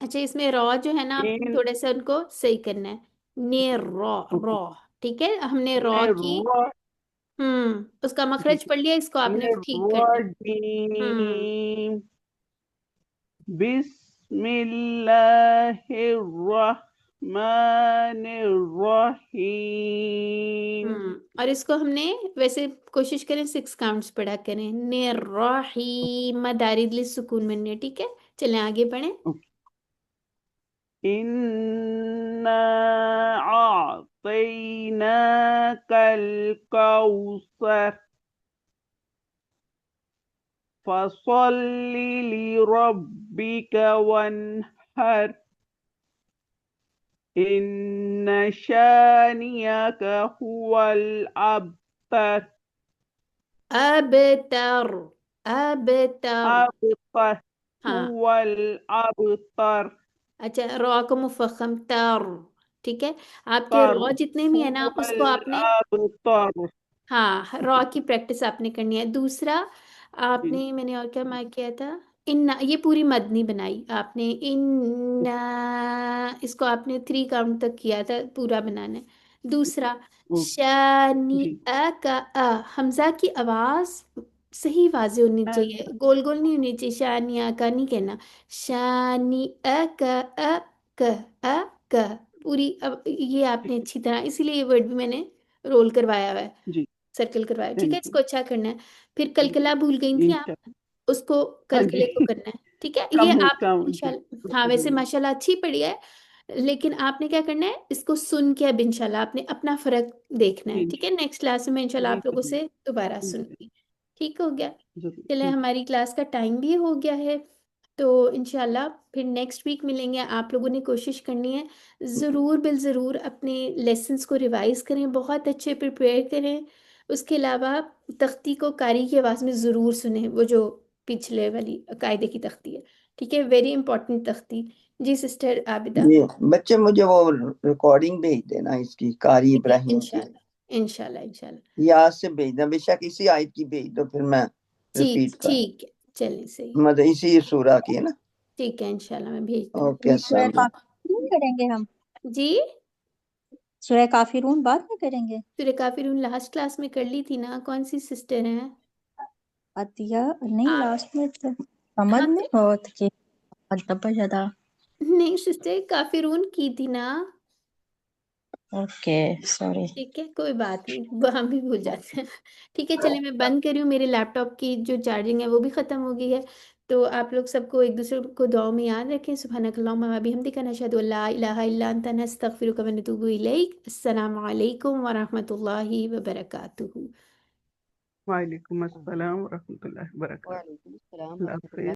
अच्छा, इसमें रॉ जो है ना, आपने इन थोड़े से उनको सही करना है। ने रॉ, रॉ, ठीक है, हमने रॉ की, र उसका मखरज पढ़ लिया, इसको आपने ठीक करना है। रजीम बिस्मिल्लाहिर्रहमानिर्रहीम। और इसको हमने वैसे कोशिश करें 6 काउंट्स पढ़ा करें। निर्रहीम दारिद सुकून में, ठीक है। चलें आगे पढ़ें। इन्ना आतैनाकल कौसर फसल्लि लिरब्बिका वन्हर इन्न शानियका हुवल अबतर। अबतर, अबतर। अबतर हाँ हुवल अबतर। अच्छा, रॉ को मुफखम तर, ठीक है। आपके तर रॉ जितने भी है ना, हुवल उसको आपने, अबतर। हाँ, रॉ की प्रैक्टिस आपने करनी है। दूसरा जी आपने, मैंने और क्या मार्क किया था, इन्ना, ये पूरी मद नहीं बनाई आपने। इन्ना, इसको आपने 3 काउंट तक किया था, पूरा बनाना है। दूसरा शानी जी अ का हमजा की आवाज सही वाज़े होनी चाहिए, गोल गोल नहीं होनी चाहिए। शानी अ का नहीं कहना, शानी क अ क पूरी। अब ये आपने अच्छी तरह, इसीलिए ये वर्ड भी मैंने रोल करवाया हुआ है, जी सर्कल करवाया, ठीक है। Thank you. इसको अच्छा करना है। फिर कलकला भूल गई थी आप, इंशाल्लाह। उसको हाँ कलकले को जी करना है, ठीक है। ये कम आप कम जी इंशाल्लाह, हाँ वैसे माशाल्लाह अच्छी पढ़ी है, लेकिन आपने क्या करना है, इसको सुन के अब इंशाल्लाह आपने अपना फर्क देखना है, जी ठीक है। नेक्स्ट क्लास में इंशाल्लाह जी आप लोगों जरूर से दोबारा जरूर सुनूंगी। ठीक हो गया। जरूर चले, ठीक। हमारी क्लास का टाइम भी हो गया है, तो इंशाल्लाह फिर नेक्स्ट वीक मिलेंगे। आप लोगों ने कोशिश करनी है, ज़रूर बिल ज़रूर अपने लेसन्स को रिवाइज करें, बहुत अच्छे प्रिपेयर करें। उसके अलावा तख्ती को कारी की आवाज़ में ज़रूर सुने, वो जो पिछले वाली कायदे की तख्ती है, ठीक है, वेरी इंपॉर्टेंट तख्ती। जी सिस्टर आबिदा। ये बच्चे मुझे वो रिकॉर्डिंग भेज देना इसकी, कारी ठीक है, इब्राहिम की, इंशाल्लाह इंशाल्लाह इंशाल्लाह। या आज से भेज देना, बेशक इसी आयत की भेज दो, फिर मैं ठीक रिपीट कर, ठीक है, चलिए सही, मतलब इसी सूरा की है ना। ठीक है, इंशाल्लाह मैं भेज दूंगी। ओके सूरह अस्सलाम वालेकुम। काफिरून करेंगे हम? जी, सूरह काफिरून बाद में करेंगे? सूरह काफिरून लास्ट क्लास में कर ली थी ना, कौन सी सिस्टर हैं अतिया नहीं, आप? लास्ट में तो समझ हाँ में तो बहुत के अदब ज्यादा। नहीं सिस्टर, काफिरून की थी ना। Okay sorry. ठीक है, कोई बात नहीं, वो हम भी भूल जाते हैं। ठीक है, चलिए मैं बंद कर रही हूँ, मेरे लैपटॉप की जो चार्जिंग है वो भी ख़त्म हो गई है। तो आप लोग सबको एक दूसरे को दुआ में याद रखें। सुब्हानकल्लाहुम्मा व बिहम्दिका नशहदु अल्ला इलाहा इल्ला अंता नस्तगफिरुका व नतूबु इलैक। अस्सलामु अलैकुम व रहमतुल्लाहि व बरकातुहू। वालेकुम अस्सलाम व रहमतुल्लाहि व बरकातहू। वालेकुम अस्सलाम अल्लाह हाफिज।